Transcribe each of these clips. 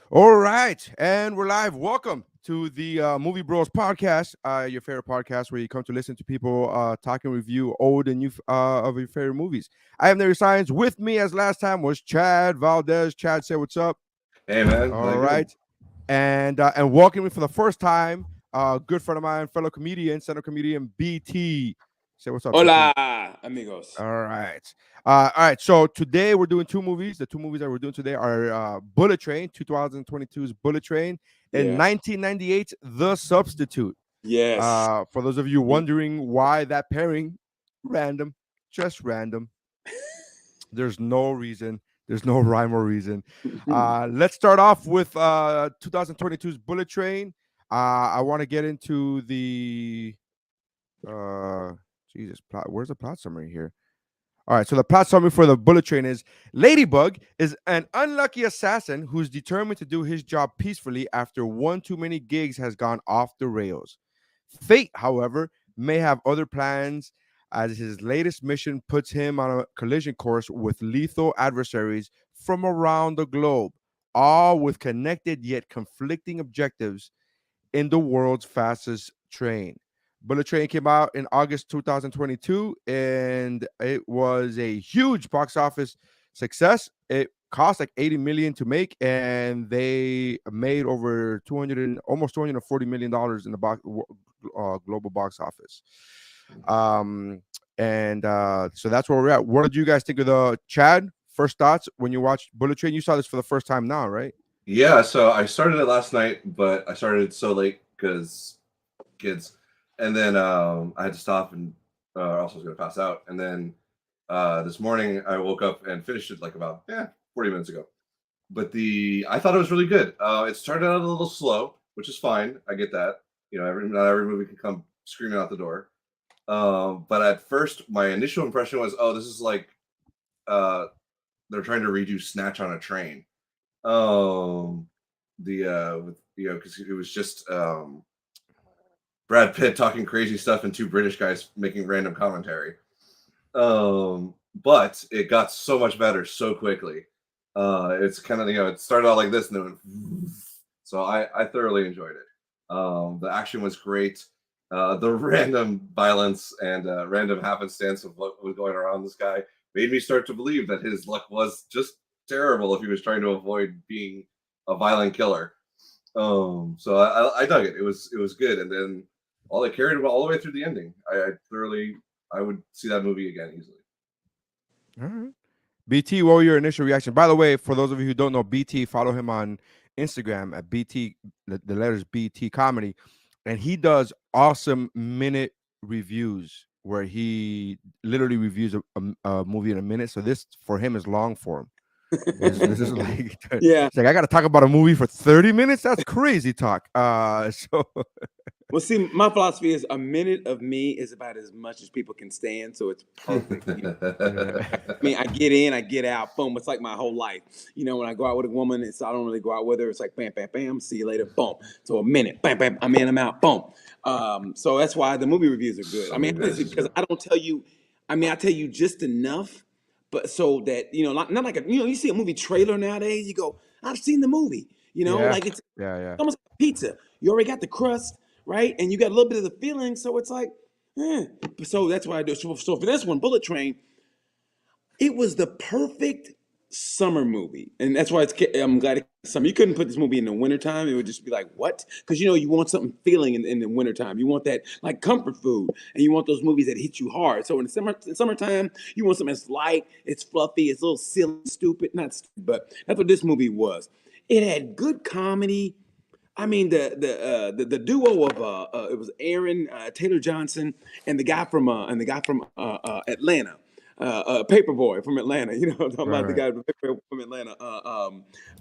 All right, and we're live. Welcome to the Movie Bros podcast, your favorite podcast where you come to listen to people talk and review old and new of your favorite movies. I am Near Science. With me, as last time, was Chad Valdez. Chad, say what's up. Hey man, how All you doing? right, and welcoming me for the first time, good friend of mine, fellow comedian, stand-up comedian BT. Say what's up, BT. Hola, amigos. All right. All right. So today we're doing two movies. The two movies that we're doing today are Bullet Train, 2022's Bullet Train, and Yeah. 1998's The Substitute. Yes. For those of you wondering why that pairing, random, just random. There's no reason. There's no rhyme or reason. Let's start off with 2022's Bullet Train. I want to get into the uh, Jesus plot. Where's the plot summary here? All right, so the plot summary for the Bullet Train is Ladybug is an unlucky assassin who's determined to do his job peacefully after one too many gigs has gone off the rails. Fate, however, may have other plans as his latest mission puts him on a collision course with lethal adversaries from around the globe, all with connected yet conflicting objectives in the world's fastest train. Bullet Train came out in August 2022 and it was a huge box office success. It cost like 80 million to make and they made over 200 and almost 240 million dollars in the global box office. And so that's where we're at. What did you guys think of the Chad? First thoughts when you watched Bullet Train? You saw this for the first time now, right? Yeah, so I started it last night, but I started it so late because kids, and then I had to stop and else I was gonna pass out. And then this morning I woke up and finished it like about 40 minutes ago. But I thought it was really good. It started out a little slow, which is fine. I get that. You know, not every movie can come screaming out the door. But at first, my initial impression was, oh, this is like they're trying to redo Snatch on a train. With because it was just Brad Pitt talking crazy stuff and two British guys making random commentary. But it got so much better so quickly. It's kind of it started out like this and then went, so I thoroughly enjoyed it. The action was great. The random violence and random happenstance of what was going around this guy made me start to believe that his luck was just terrible if he was trying to avoid being a violent killer. So I dug it. It was good, and then all they carried all the way through the ending. I would see that movie again easily. All right. BT, what were your initial reaction? By the way, for those of you who don't know, BT, follow him on Instagram at BT, the letters BT Comedy, and he does awesome minute reviews where he literally reviews a movie in a minute. So this for him is long form. This is like Yeah. it's like I got to talk about a movie for 30 minutes. That's crazy talk. So Well, see, my philosophy is a minute of me is about as much as people can stand, so it's perfect. I mean, I get in, I get out, boom. It's like my whole life. You know, when I go out with a woman, I don't really go out with her. It's like bam, bam, bam. See you later, boom. So a minute, bam, bam. I'm in, I'm out, boom. So that's why the movie reviews are good. So I mean, many minutes is because good. I don't tell you. I mean, I tell you just enough, but so that not like you see a movie trailer nowadays. You go, I've seen the movie. yeah, Like it's yeah. almost like pizza. You already got the crust, right? And you got a little bit of the filling, so it's like, So that's why I do. So for this one, Bullet Train, it was the perfect summer movie, and that's why I'm glad it's summer. You couldn't put this movie in the wintertime. It would just be like, what? Because you want something feeling in the wintertime. You want that like comfort food, and you want those movies that hit you hard. So in summertime, you want something that's light, it's fluffy, it's a little silly, stupid, not stupid, but that's what this movie was. It had good comedy. I mean, the duo of it was Aaron Taylor Johnson and the guy from Atlanta, Paperboy from Atlanta. Talking Right, about the right. guy from Atlanta,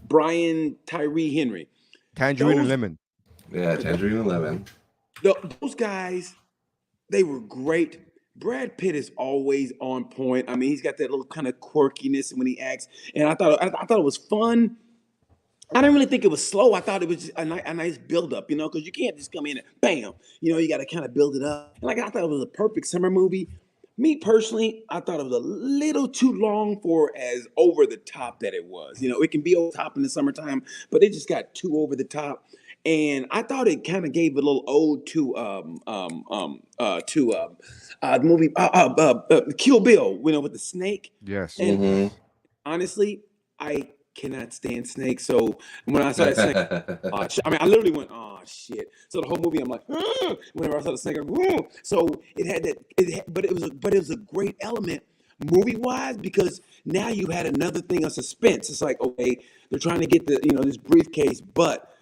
Brian Tyree Henry. Tangerine and Those lemon. Yeah, Tangerine and Lemon. those guys, they were great. Brad Pitt is always on point. I mean, he's got that little kind of quirkiness when he acts, and I thought it was fun. I didn't really think it was slow. I thought it was just a nice build up, because you can't just come in and bam. You got to kind of build it up. And like I thought it was a perfect summer movie. Me personally, I thought it was a little too long for as over the top that it was. You know, it can be over the top in the summertime, but it just got too over the top. And I thought it kind of gave a little ode to the movie Kill Bill, you know, with the snake. Yes, And Hmm. yes. honestly, I cannot stand snakes. So when I saw that snake, I mean, I literally went, "Oh shit!" So the whole movie, I'm like, "Ugh." Whenever I saw the snake, I'm, "Ugh." So it had that. But it was a great element movie wise because now you had another thing of suspense. It's like, okay, they're trying to get the this briefcase, but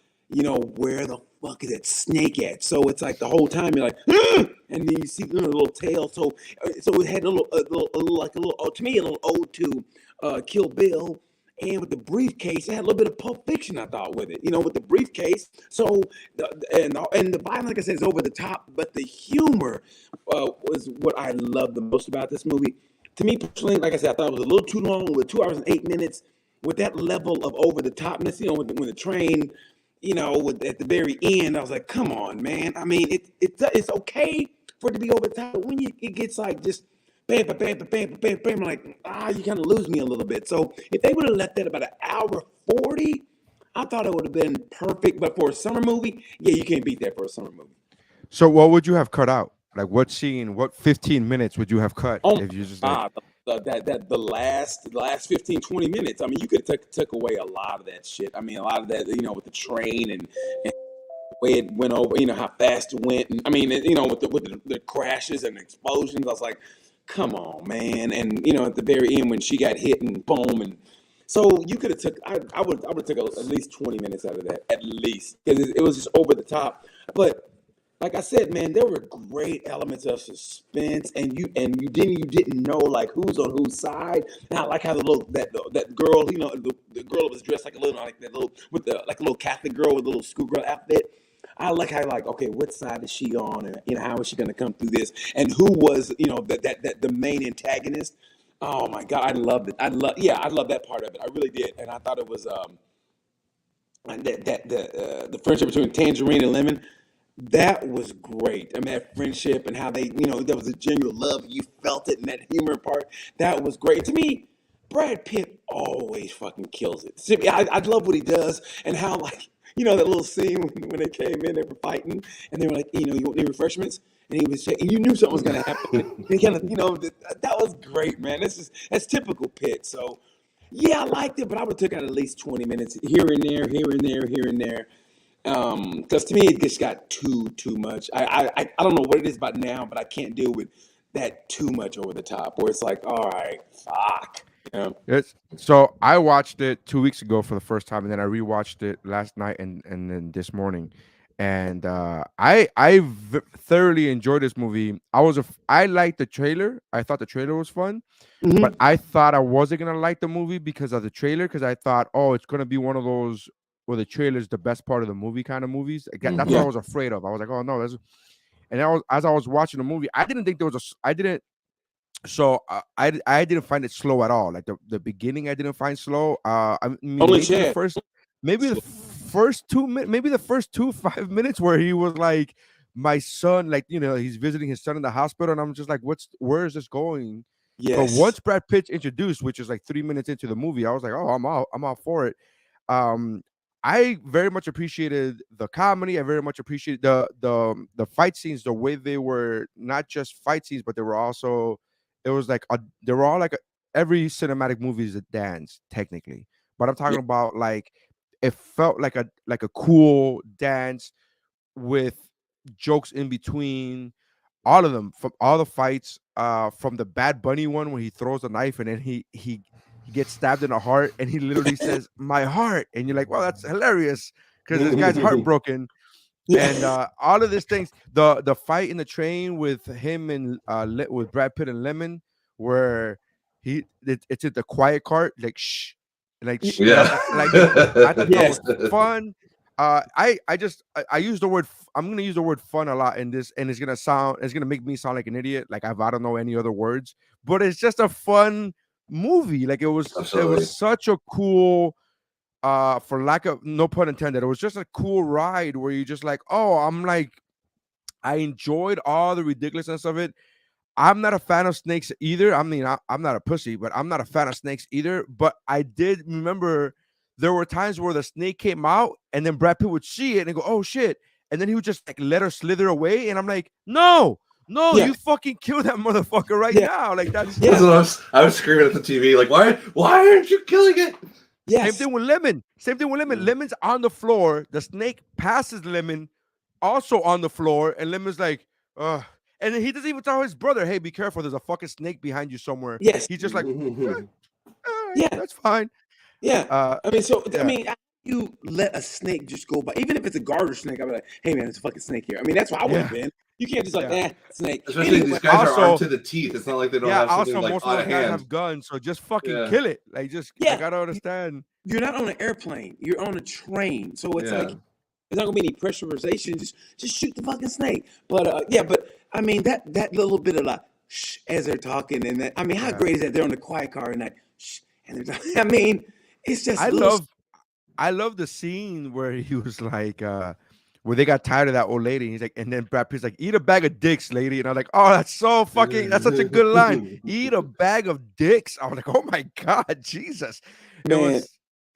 where the fuck is that snake at? So it's like the whole time you're like, "Ugh!" And then you see the little tail. So it had to me a little ode to Kill Bill. And with the briefcase, it had a little bit of Pulp Fiction, I thought, with it, with the briefcase. So, and the violence, like I said, is over the top, but the humor was what I loved the most about this movie. To me personally, like I said, I thought it was a little too long with 2 hours and 8 minutes. With that level of over the topness, when the train, at the very end, I was like, come on, man. I mean, it's okay for it to be over the top, but when it gets like just bam, bam, bam, bam, bam, bam, bam, like, you kind of lose me a little bit. So if they would have left that about an hour 40, I thought it would have been perfect. But for a summer movie, yeah, you can't beat that for a summer movie. So what would you have cut out? Like what scene, what 15 minutes would you have cut Oh if you just my like God, the last 15, 20 minutes. I mean, you could have took away a lot of that shit. I mean, a lot of that, with the train and the way it went over, how fast it went. And I mean, with the crashes and explosions, I was like, come on, man. And at the very end when she got hit and boom, and so you could have took. I would took at least 20 minutes out of that, at least, because it was just over the top. But like I said, man, there were great elements of suspense, and you didn't know like who's on whose side. And I like how that girl, the girl was dressed like a little like that little with the like a little Catholic girl with a little schoolgirl outfit. I like how like, okay, what side is she on, and how is she going to come through this, and who was that the main antagonist. Oh my God, I loved it. I love that part of it. I really did, and I thought it was and the friendship between Tangerine and Lemon. That was great. I mean, that friendship and how there was a genuine love. You felt it, and that humor part, that was great. To me, Brad Pitt always fucking kills it. See, I love what he does and how, like, that little scene when they came in, they were fighting, and they were like, you want any refreshments? And he was, and you knew something was going to happen. And he kind of, that was great, man. That's typical Pitt. So, yeah, I liked it, but I would have took out at least 20 minutes here and there, here and there, here and there. Because to me it just got too much. I don't know what it is about now, but I can't deal with that too much over the top. Where it's like, all right, fuck. Yes. So I watched it 2 weeks ago for the first time, and then I rewatched it last night and then this morning, and I thoroughly enjoyed this movie. I liked the trailer. I thought the trailer was fun, but Mm-hmm. I thought I wasn't gonna like the movie because of the trailer. Because I thought, oh, it's gonna be one of those where the trailer is the best part of the movie kind of movies. That's what I Yeah. was afraid of. I was like, oh no, that's. And as I was watching the movie, I didn't think there was I didn't so I didn't find it slow at all. Like the beginning, I didn't find slow. I mean, Only Chad. maybe the first 2 minutes, maybe the first 5 minutes where he was like, my son, like he's visiting his son in the hospital, and I'm just like, where is this going? But Yes. once Brad Pitt's introduced, which is like 3 minutes into the movie, I was like, oh, I'm out for it. Um, I very much appreciated the comedy. I very much appreciated the fight scenes, the way they were not just fight scenes, but they were also it was like they were all like every cinematic movie is a dance technically, but I'm Yeah. talking about like it felt like a cool dance with jokes in between all of them from all the fights from the Bad Bunny one where he throws a knife and then he gets stabbed in the heart and he literally says my heart and you're like, well, that's hilarious because this guy's heartbroken. And Yeah. all of these things, the fight in the train with him and with Brad Pitt and Lemon, where it's at the quiet part, like shh, like shh, Yeah. I thought that Yes. was fun. I use the word. I'm gonna use the word fun a lot in this, and it's gonna make me sound like an idiot, like I don't know any other words. But it's just a fun movie. Like it was Absolutely. such a cool for lack of no pun intended, it was just a cool ride where you just like, oh, I'm like, I enjoyed all the ridiculousness of it. I'm not a fan of snakes either. I mean, I'm not a pussy, but I'm not a fan of snakes either. But I did remember there were times where the snake came out, and then Brad Pitt would see it and go, "Oh shit!" And then he would just like let her slither away, and I'm like, "No, no, Yeah. you fucking kill that motherfucker right Yeah. now!" Like that's Yeah. That's what I was screaming at the TV, like, why aren't you killing it? Same Yes. thing with Lemon. Same thing with Lemon. Yeah. Lemon's on the floor. The snake passes Lemon, also on the floor, and Lemon's like, ugh. And then he doesn't even tell his brother, "Hey, be careful. There's a fucking snake behind you somewhere." Yes. He's just like, all right, Yeah. that's fine. Yeah. I mean, so yeah. I mean, how do you let a snake just go by, even if it's a garter snake. I'm like, hey man, there's a fucking snake here. I mean, that's what I would have been. You can't just like, snake. Especially Anyway, these guys are Also- armed to the teeth. It's not like they don't Yeah, have something also like most on of a those guys hand. have guns, so just fucking Yeah. kill it. Like, just I Yeah. gotta understand. you're not on an airplane. You're on a train. So it's Yeah. like there's not gonna be any pressurization. Just shoot the fucking snake. But yeah, but I mean that little bit of like shh as they're talking, and that, I mean, how Yeah. great is that? They're on the quiet car and like shh, and they're talking. I mean, it's just I little love the scene where he was like, where they got tired of that old lady. And he's like, and then Brad Pitt's like, "Eat a bag of dicks, lady." And I'm like, "Oh, that's so fucking. That's such a good line. Eat a bag of dicks." I was like, "Oh my god, Jesus!" It Man, was.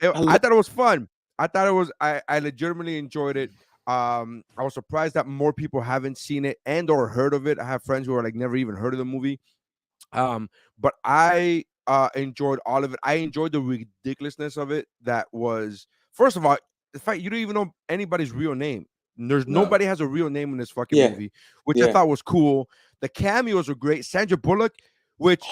I love- thought it was fun. I thought it was. I legitimately enjoyed it. I was surprised that more people haven't seen it and or heard of it. I have friends who are like never even heard of the movie. But I enjoyed all of it. I enjoyed the ridiculousness of it. That was, first of all, the fact you don't even know anybody's real name. There's No. nobody has a real name in this fucking Yeah. movie, which I Yeah. thought was cool. The cameos were great. Sandra Bullock, which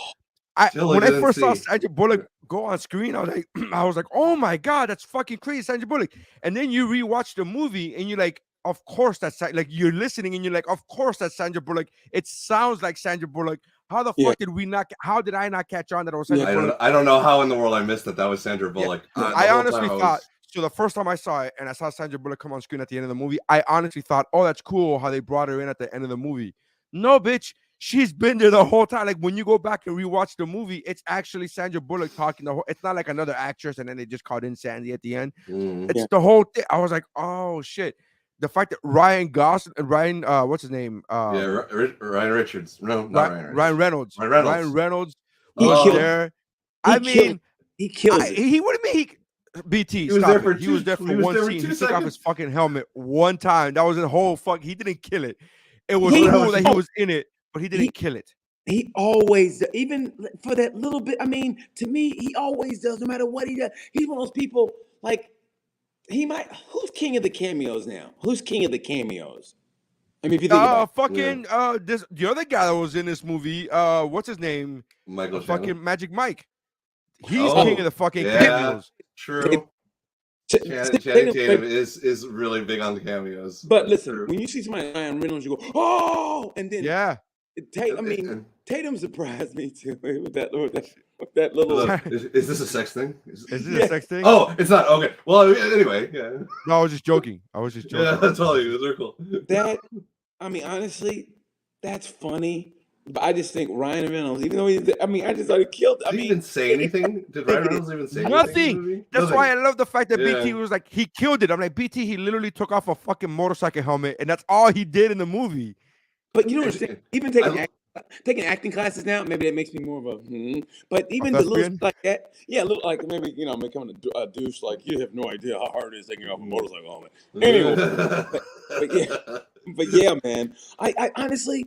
Still when I didn't first saw see. Sandra Bullock go on screen, I was like, "Oh my god, that's fucking crazy, Sandra Bullock." And then you rewatch the movie and you're like, "Of course that's like you're listening and you're like, of course that's Sandra Bullock. It sounds like Sandra Bullock. How the Yeah. fuck did we not? How did I not catch on that it was Sandra Bullock?" I don't know how in the world I missed that was Sandra Bullock. The I whole honestly time thought so. The first time I saw it and I saw Sandra Bullock come on screen at the end of the movie, I honestly thought, "Oh, that's cool how they brought her in at the end of the movie." No, bitch, she's been there the whole time. Like when you go back and rewatch the movie, it's actually Sandra Bullock talking the whole. It's not like another actress and then they just called in Sandy at the end. Mhm. It's Yeah. the whole thing. I was like, "Oh shit." The fact that Ryan Gosling, what's his name? Yeah, Ryan Richards. No, not Ryan Richards. Ryan Reynolds. Ryan Reynolds. Ryan Reynolds He was killed- there. he I killed- mean, he kills it. he what do you mean? BT, He was stop there it. for He two- was there for he was one there for scene. 2 He took off his seconds. fucking helmet one time. That was the whole fuck. He didn't kill it. It was He- cool that he was in it, but he didn't He- kill it. He always, even for that little bit. I mean, to me, he always does, no matter what he does. He's one of those people, like, he might. Who's king of the cameos now? Who's king of the cameos? I mean, if you think about it. This the other guy that was in this movie. What's his name? Michael Fucking Shannon. Magic Mike. He's Oh, king of the fucking yeah. cameos. True. Channing Tatum is really big on the cameos. But listen, True. when you see somebody like Ryan Reynolds, you go, "Oh!" And then Yeah. Tatum surprised me too with that little. Look, is this a sex thing? Is this Yeah. a sex thing? Oh, it's not. Okay. Well, anyway, yeah. No, I was just joking. Yeah, that's all you. Those are cool. That, I mean, honestly, that's funny. But I just think Ryan Reynolds, even though I just thought he killed. Did he even say anything? Did Ryan Reynolds even say anything? Nothing. in the movie? That's Nothing. why I love the fact that Yeah. BT was like, he killed it. I'm like, BT, he literally took off a fucking motorcycle helmet, and that's all he did in the movie. But you don't understand. Even taking I- acting classes now, maybe that makes me more of a. But even the thespian? little stuff like that, yeah, look like maybe becoming a douche. Like you have no idea how hard it is taking off a motorcycle helmet. Anyway, but yeah, man. I honestly,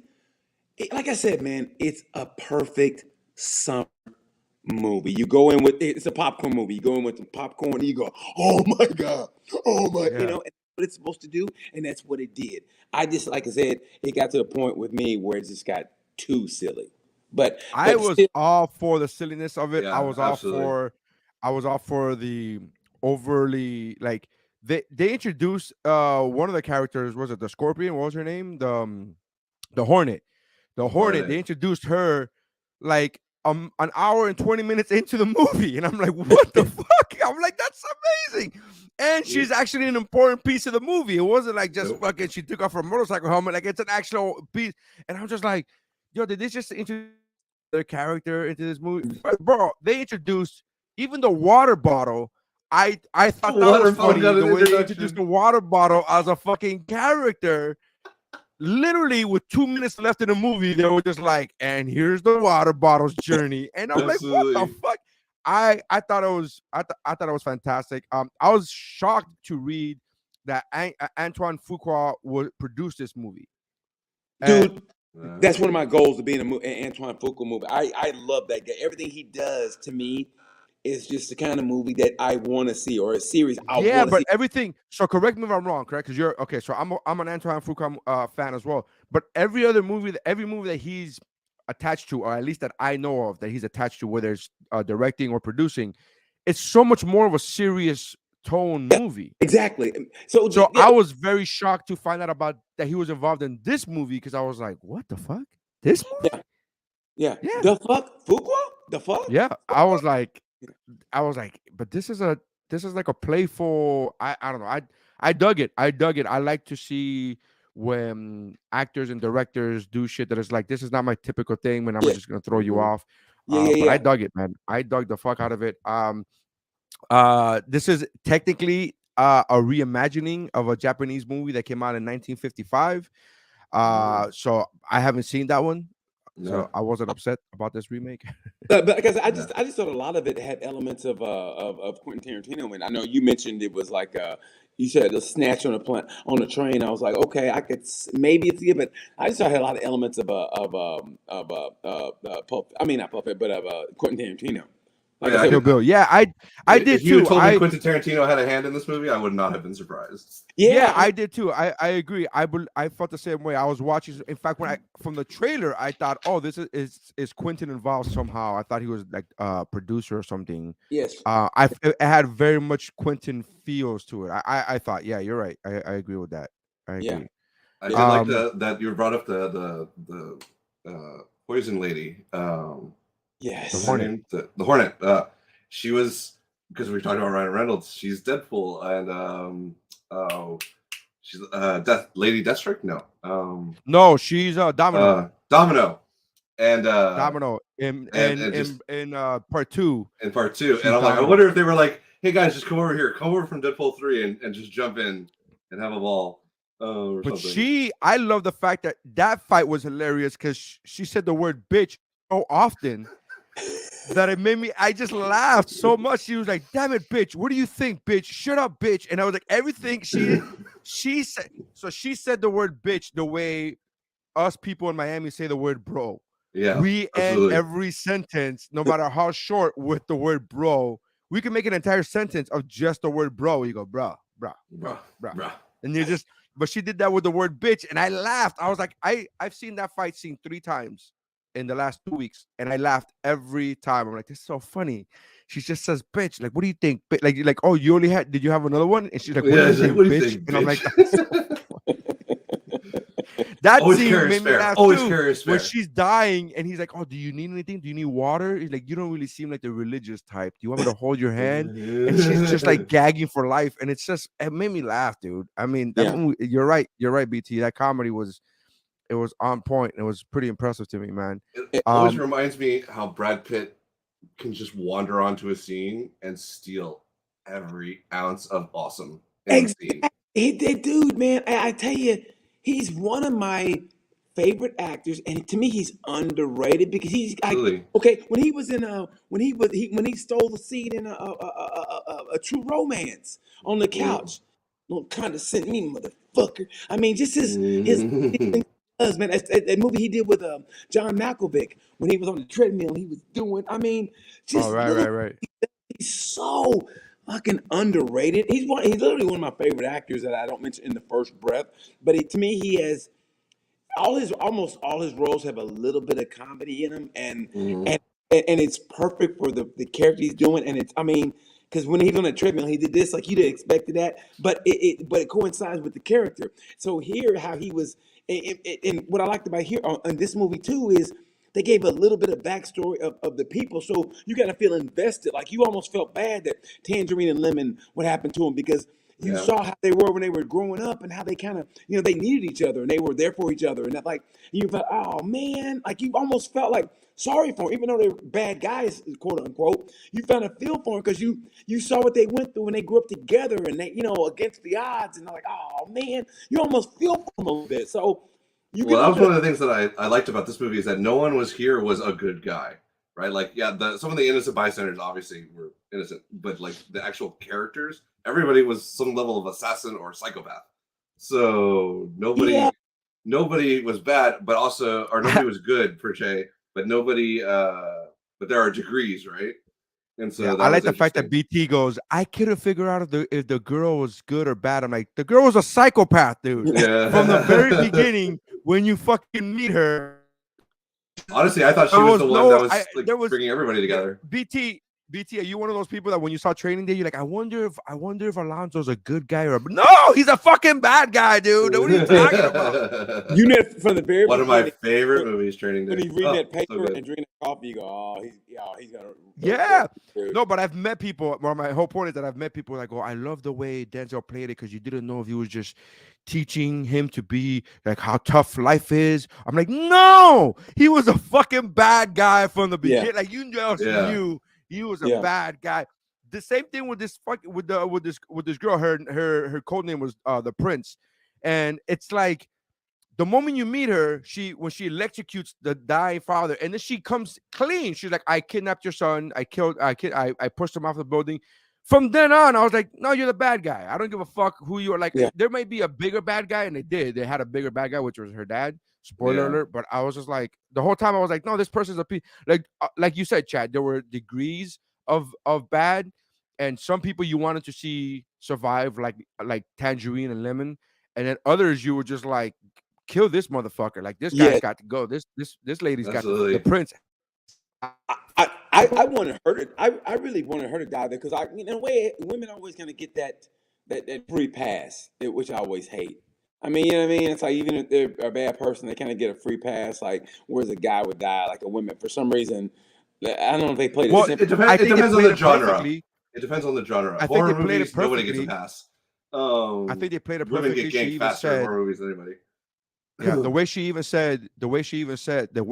like I said, man, it's a perfect summer movie. You go in with it's a popcorn movie. You go in with the popcorn, and you go, "Oh my god, oh my," Yeah. you know. What it's supposed to do, and that's what it did. I just, like I said, it got to the point with me where it just got too silly. But I was still, all for the silliness of it. Yeah, I was absolutely. all for the overly like they introduced one of the characters. Was it the Scorpion? What was her name? The Hornet. The Hornet. They introduced her like an hour and 20 minutes into the movie, and I'm like, what the fuck? I'm like, that's amazing. And she's actually an important piece of the movie. It wasn't like just Nope. fucking she took off her motorcycle helmet. Like it's an actual piece. And I'm just like, yo, did they just introduce their character into this movie? Bro, they introduced even the water bottle. I thought that Water was bottle funny got the an way they introduction. introduced the water bottle as a fucking character. literally with 2 minutes left in the movie, they were just like, and here's the water bottle's journey. And I'm like, what the Absolutely. fuck? I thought it was I thought it was fantastic. I was shocked to read that Antoine Fuqua would produce this movie. And Dude, that's one of my goals to be in an Antoine Fuqua movie. I love that guy. Everything he does to me is just the kind of movie that I want to see, or a series I yeah, want to but see. everything. So correct me if I'm wrong, correct? Because you're okay. So I'm an Antoine Fuqua fan as well. But every movie that he's attached to, or at least that I know of, that he's attached to, whether it's directing or producing, it's so much more of a serious tone movie. Exactly. So So yeah, I was very shocked to find out about that he was involved in this movie because I was like, what the fuck? This movie? yeah. Yeah. The fuck, Fuqua? The fuck? Yeah. I was like, but this is like a playful. I don't know. I dug it. I dug it. I like to see when actors and directors do shit that is like, this is not my typical thing, when I'm Yeah, just gonna throw you Mhm. off. yeah, yeah, But I yeah. dug it, man. I dug the fuck out of it. This is technically a reimagining of a Japanese movie that came out in 1955. So I haven't seen that one. So No. I wasn't upset about this remake. But because Yeah. I just thought a lot of it had elements of Quentin Tarantino. And I know you mentioned it was like you said the snatch on on a train. I was like, okay, I could maybe it's good, but I just thought it had a lot of elements of Pulp. I mean not Pulp, but of Quentin Tarantino. Like I Yeah, I said, Kill could. Bill. Yeah, I did If you had too. told me Quentin Tarantino had a hand in this movie, I would not have been surprised. Yeah, yeah, I did too. I agree. I felt the same way. I was watching. In fact, when I from the trailer, I thought, oh, this is Quentin involved somehow. I thought he was like a producer or something. yes, It had very much Quentin feels to it. I thought, yeah, you're right. I agree with that. I yeah, agree. I yeah, did like Um, that you brought up the poison lady. the What's her yes. Hornet. name? The Hornet. She was, because we were talking about Ryan Reynolds. She's Deadpool, and oh, she's Lady Deathstroke. No, No, she's Domino. Domino, and Domino and just in part two. in part two. And She's I'm like, I Domino. wonder if they were like, hey guys, just come over here, come over from Deadpool 3 and just jump in and have a ball, or But something. I love the fact that that fight was hilarious because she said the word bitch so often that it made me. I just laughed so much. She was like, "Damn it, bitch! What do you think, bitch? Shut up, bitch!" And I was like, everything she said. So she said the word bitch the way us people in Miami say the word bro. Yeah, We end absolutely. every sentence, no matter how short, with the word bro. We can make an entire sentence of just the word bro. You go, bro, bro, bro, Bruh, bro, bruh. and you just. But she did that with the word bitch, and I laughed. I was like, I've seen that fight scene 3 times in the last 2 weeks, and I laughed every time. I'm like, this is so funny. She just says bitch. Like, what do you think? Like, oh, you only had? Did you have another one? And she's like, what do Yeah, you it's like, think, what do you bitch? think, And I'm like, bitch? that Always scene carry a made me spare. laugh Always too. carry a Where spare. she's dying, and he's like, oh, do you need anything? Do you need water? He's like, you don't really seem like the religious type. Do you want me to hold your hand? And she's just like gagging for life, and it made me laugh, dude. I mean, that Yeah. movie, you're right, BT. That comedy was on point. It was pretty impressive to me, man. It always reminds me how Brad Pitt can just wander onto a scene and steal every ounce of awesome in the scene. Exactly. Dude, man, I tell you, he's one of my favorite actors, and to me, he's underrated because he's like, Absolutely. okay, when he was in when he stole the seat in a True Romance on the couch, don't condescend me, motherfucker. I mean, just his Mhm. does, man. That movie he did with John Malkovich when he was on the treadmill, he was doing. I mean, Oh, just right, little. right, right. He's so fucking underrated. He's literally one of my favorite actors that I don't mention in the first breath. But to me, he has almost all his roles have a little bit of comedy in them, Mhm. and and it's perfect for the character he's doing. And it's, I mean, because when he's on the treadmill, he did this like you'd have expected that, but it coincides with the character. So here, how he was, and what I liked about here in this movie too is they gave a little bit of backstory of the people, so you got to feel invested. Like you almost felt bad that Tangerine and Lemon, what happened to them, because you Yeah. saw how they were when they were growing up and how they kind of, they needed each other and they were there for each other. And that, like, you felt, oh man, like you almost felt like sorry for them, even though they're bad guys, quote unquote. You found a feel for them because you saw what they went through when they grew up together and they, against the odds. And they're like, oh man, you almost feel for them a little bit. So You Well, give that him was one of the things that I liked about this movie is that no one was a good guy, right? Like, yeah, some of the innocent bystanders obviously were innocent, but like the actual characters, everybody was some level of assassin or psychopath. So yeah. nobody was bad, but also, or nobody was good per se, but nobody, but there are degrees, right? And Yeah, so I that like was the fact that interesting. BT goes, I couldn't figure out if the girl was good or bad. I'm like, the girl was a psychopath, dude. From the very Yeah. beginning, when you fucking meet her, Honestly, I thought she there was was the one that no, was like there was bringing everybody together. BT, are you one of those people that when you saw Training Day, you're like, I wonder if Alonso's a good guy or no, he's a fucking bad guy, dude. What are you talking about? You know, from the very One of my beginning, favorite movies, Training when Day. he's reading Oh, that so paper good. and drinking coffee, you go, oh, he's gonna. Yeah. No, but I've met people. Well, my whole point is that I've met people that go, I love the way Denzel played it because you didn't know if he was just teaching him to be like how tough life is. I'm like, no, he was a fucking bad guy from the Yeah. beginning. Like you just Yeah. knew he was a Yeah. bad guy. The same thing with this fucking with this girl. Her code name was the Prince, and it's like the moment you meet her, when she electrocutes the dying father, and then she comes clean. She's like, I kidnapped your son. I pushed him off the building. From then on, I was like, no, you're the bad guy. I don't give a fuck who you are. Like, Yeah. there might be a bigger bad guy, and they did. They had a bigger bad guy, which was her dad. Spoiler Yeah. alert. But I was just like, the whole time I was like, no, this person's a piece. Like you said, Chad, there were degrees of bad, and some people you wanted to see survive, like Tangerine and Lemon, and then others you were just like, kill this motherfucker. Like this guy's Yeah. got to go. This lady's got to, the Absolutely. Prince. I wanted her to. I really wanted her to die there because in a way, women always gonna get that free pass, which I always hate. I mean, you know what I mean? It's like even if they're a bad person, they kind of get a free pass. Like, whereas a guy would die, like a woman, for some reason, I don't know if they played it. Well, simple. It depends. I It think they depends on played the it genre. perfectly. It depends on the genre. I think Horror they played it movies, nobody gets a perfectly. pass. I think they played it Women perfectly. get She ganked even faster in said, horror movies than anybody. yeah, the way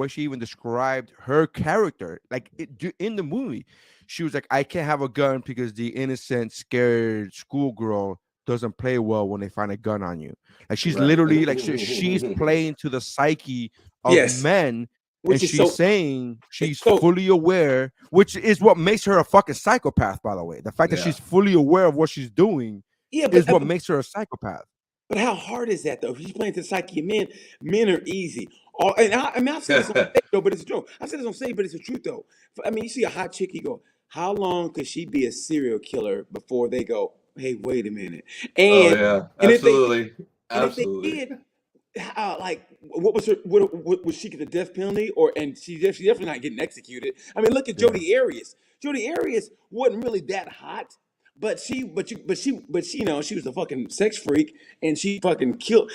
she even described her character, like in the movie, she was like, I can't have a gun because the innocent, scared schoolgirl doesn't play well when they find a gun on you. Like she's Right. literally like she's playing to the psyche of Yes, men. which And is she's so. saying It's she's so. fully aware, which is what makes her a fucking psychopath, by the way. The fact that Yeah. she's fully aware of what she's doing Yeah, is what makes her a psychopath. but how hard is that though? If she's playing to the psyche of men, men are easy. I've said this on stage though, but it's true. I've said this on stage, but it's the truth though. I mean, you see a hot chick, you go, how long could she be a serial killer before they go, hey, wait a minute? Oh And yeah, and if they absolutely, and if they absolutely. did, like what was her? What was she get the death penalty? And she's definitely not getting executed. I mean, look at Yeah. Jodi Arias. Jodi Arias wasn't really that hot, but she, you know, she was a fucking sex freak, and she fucking killed.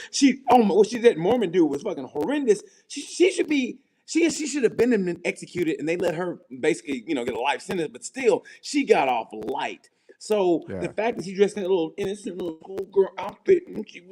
What she did, Mormon dude was fucking horrendous. She should be. She should have been executed, and they let her basically, you know, get a life sentence. But still, she got off light. So the Yeah. fact that she dressed in a little innocent little schoolgirl outfit, and she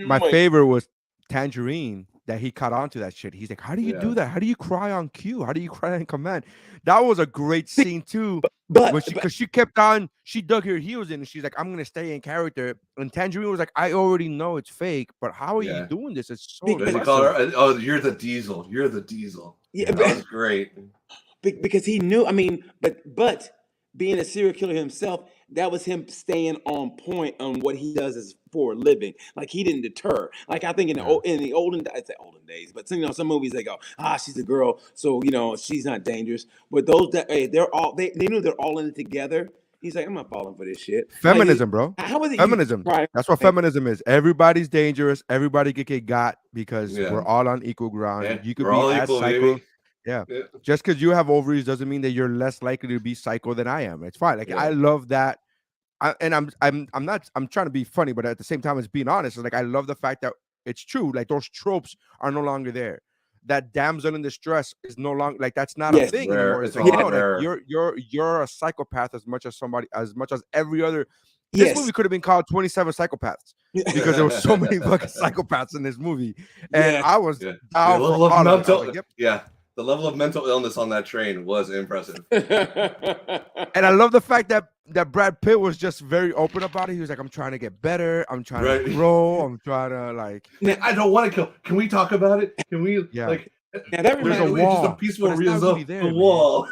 My like, favorite was Tangerine, that he caught on to that shit. He's like, how do you Yeah. do that? How do you cry on cue? How do you cry on command? That was a great scene too. but Because she kept on, she dug her heels in and she's like, I'm gonna stay in character. And Tangerine was like, I already know it's fake, but how are you Yeah. doing this? It's so Because- What does he call impressive. her? Oh, you're the diesel. You're the diesel. yeah, That was great. because he knew. I mean, but being a serial killer himself, that was him staying on point on what he does as for a living. Like he didn't deter. Like I think in the olden days, but you know, some movies they go, she's a girl, so you know she's not dangerous. But those that they knew they're all in it together. He's like, I'm not falling for this shit. Feminism, bro. How was it? Feminism. That's what feminism is. Everybody's dangerous. Everybody get got because Yeah. we're all on equal ground. Yeah, You could we're be all as equal, psycho. baby. Yeah. Yeah. Just because you have ovaries doesn't mean that you're less likely to be psycho than I am. It's fine. Like Yeah. I love that. I'm trying to be funny, but at the same time, it's being honest. It's like I love the fact that it's true. Like those tropes are no longer there. That damsel in distress is no longer like that's not a Yes. thing Rare. anymore. It's It's a like, lot no, rarer. like you're a psychopath as much as every other. This Yes. movie could have been called 27 Psychopaths because there were so many fucking psychopaths in this movie, and Yeah. I was Yeah. down A for little all of it. I was mental. like, yep. Yeah. The level of mental illness on that train was impressive. And I love the fact that Brad Pitt was just very open about it. He was like, I'm trying to get better. I'm trying to grow. I'm trying to like. I don't want to kill. Can we talk about it? Can we like? Now that There's a reminds me. wall. Just a peaceful But it's not reason. really there, The man. wall.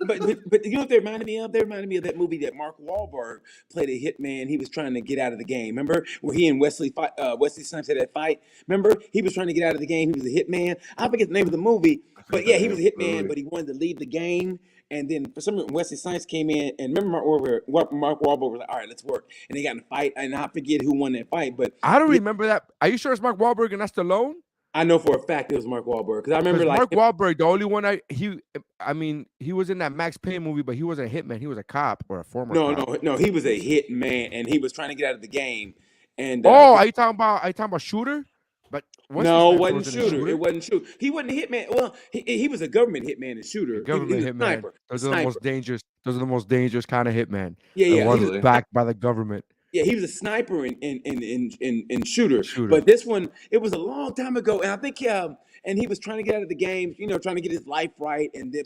But you know what they reminded me of? They reminded me of that movie that Mark Wahlberg played a hitman. He was trying to get out of the game. Remember where he and Wesley Snipes had that fight? Remember he was trying to get out of the game. He was a hitman. I forget the name of the movie, but yeah, he was a hitman, but he wanted to leave the game. And then for some reason, Wesley Snipes came in, and remember Mark Wahlberg was like, "All right, let's work." And they got in a fight, and I forget who won that fight, but I don't remember that. Are you sure it's Mark Wahlberg and not Stallone? I know for a fact it was Mark Wahlberg because I remember like Mark Wahlberg, the only one he was in that Max Payne movie, but he wasn't a hitman. He was a cop or a former. cop. No, he was a hitman, and he was trying to get out of the game. And are you talking about Shooter? But no, it wasn't Shooter. It wasn't Shooter. He wasn't a hitman. Well, he was a government hitman and shooter. He was a hitman. sniper. Those are the most dangerous. Those are the most dangerous kind of hitman. Yeah. The ones backed by the government. Yeah, he was a sniper and shooter. But this one, it was a long time ago, and I think and he was trying to get out of the game, trying to get his life right, and then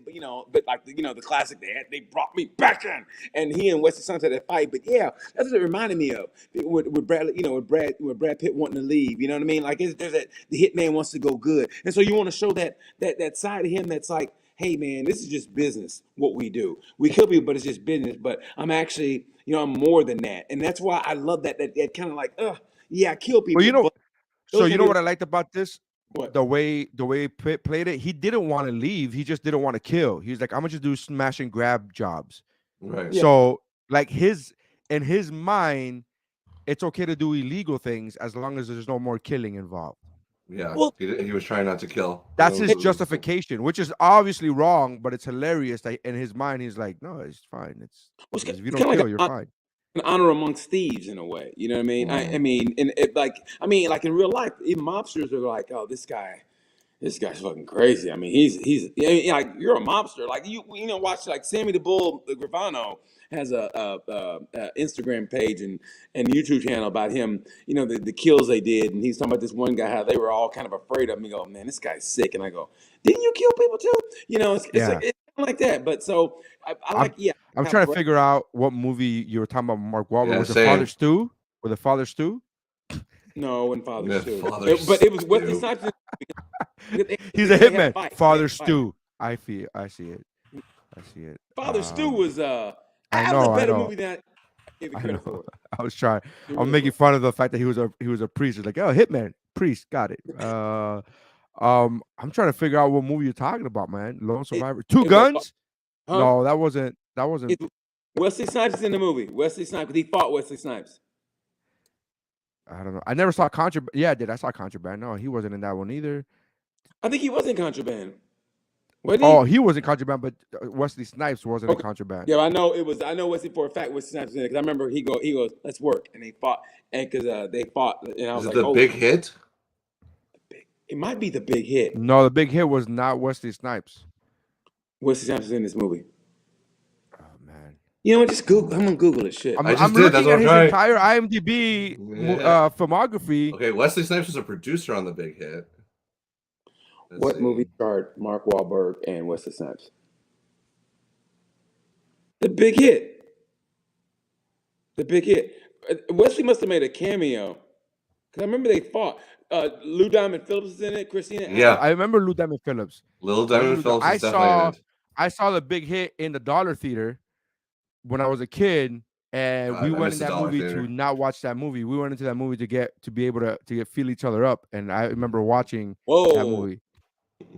but like the classic, they brought me back in, and he and Wesley Snipes had that fight. But yeah, that's what it reminded me of with Brad, with Brad Pitt wanting to leave. You know what I mean? Like there's that the hitman wants to go good, and so you want to show that side of him that's like, hey man, this is just business. What we do, we kill people, but it's just business. But I'm actually, I'm more than that, and that's why I love that kind of like, yeah, I kill people. Well, but what I liked about this? What? The way Pitt played it, he didn't want to leave. He just didn't want to kill. He was like, I'm gonna just do smash and grab jobs. Right. Yeah. So like in his mind, it's okay to do illegal things as long as there's no more killing involved. Yeah. Well, he was trying not to kill. That's his justification, which is obviously wrong, but it's hilarious that in his mind he's like, no, it's fine. It's if you don't kill, you're fine. An honor amongst thieves in a way, you know what I mean? Mm-hmm. I mean, and like in real life, even mobsters are like, oh, this guy's fucking crazy. I mean, he's like, you're a mobster. Like you watch like Sammy the Bull Gravano has a Instagram page and YouTube channel about him. The kills they did, and he's talking about this one guy how they were all kind of afraid of him. He go, man, this guy's sick, and I go, didn't you kill people too? It's like that. But so I like, I'm trying to figure out what movie you were talking about. Mark Wahlberg was it Father Stew? With the Father Stew? No, in Father Stew. But it was Wesley Snipes. He's a hitman. Father Stew. I see it. Father Stew was I know, a better I know. movie than I gave you credit for. I was trying. I'm making fun of the fact that he was a priest. It's like, oh, hitman, priest, got it. I'm trying to figure out what movie you're talking about, man. Lone Survivor. Two Guns? No, that wasn't. Wesley Snipes is in the movie. Wesley Snipes. He fought Wesley Snipes. I don't know. I never saw Contraband. Yeah, I did. I saw Contraband. No, he wasn't in that one either. I think he was in Contraband. He was in Contraband, but Wesley Snipes wasn't in Contraband. Yeah, I know Wesley for a fact. Wesley Snipes was in it because I remember he goes, let's work, and they fought, and because they fought, and I was like, the Big Hit? It might be The Big Hit. No, The Big Hit was not Wesley Snipes. Wesley Snipes is in this movie. Oh man. You know what? Just Google. I'm gonna Google this shit. I'm looking at his entire IMDb filmography. Okay, Wesley Snipes was a producer on The Big Hit. What movie starred Mark Wahlberg and Wesley Snipes? The Big Hit. The Big Hit. Wesley must have made a cameo because I remember they fought. Lou Diamond Phillips is in it. Christina. Yeah, I remember Lou Diamond Phillips. Lou Diamond Phillips. I saw The Big Hit in the Dollar Theater when I was a kid, and we went in that movie to not watch that movie. We went into that movie to be able to feel each other up, and I remember watching that movie.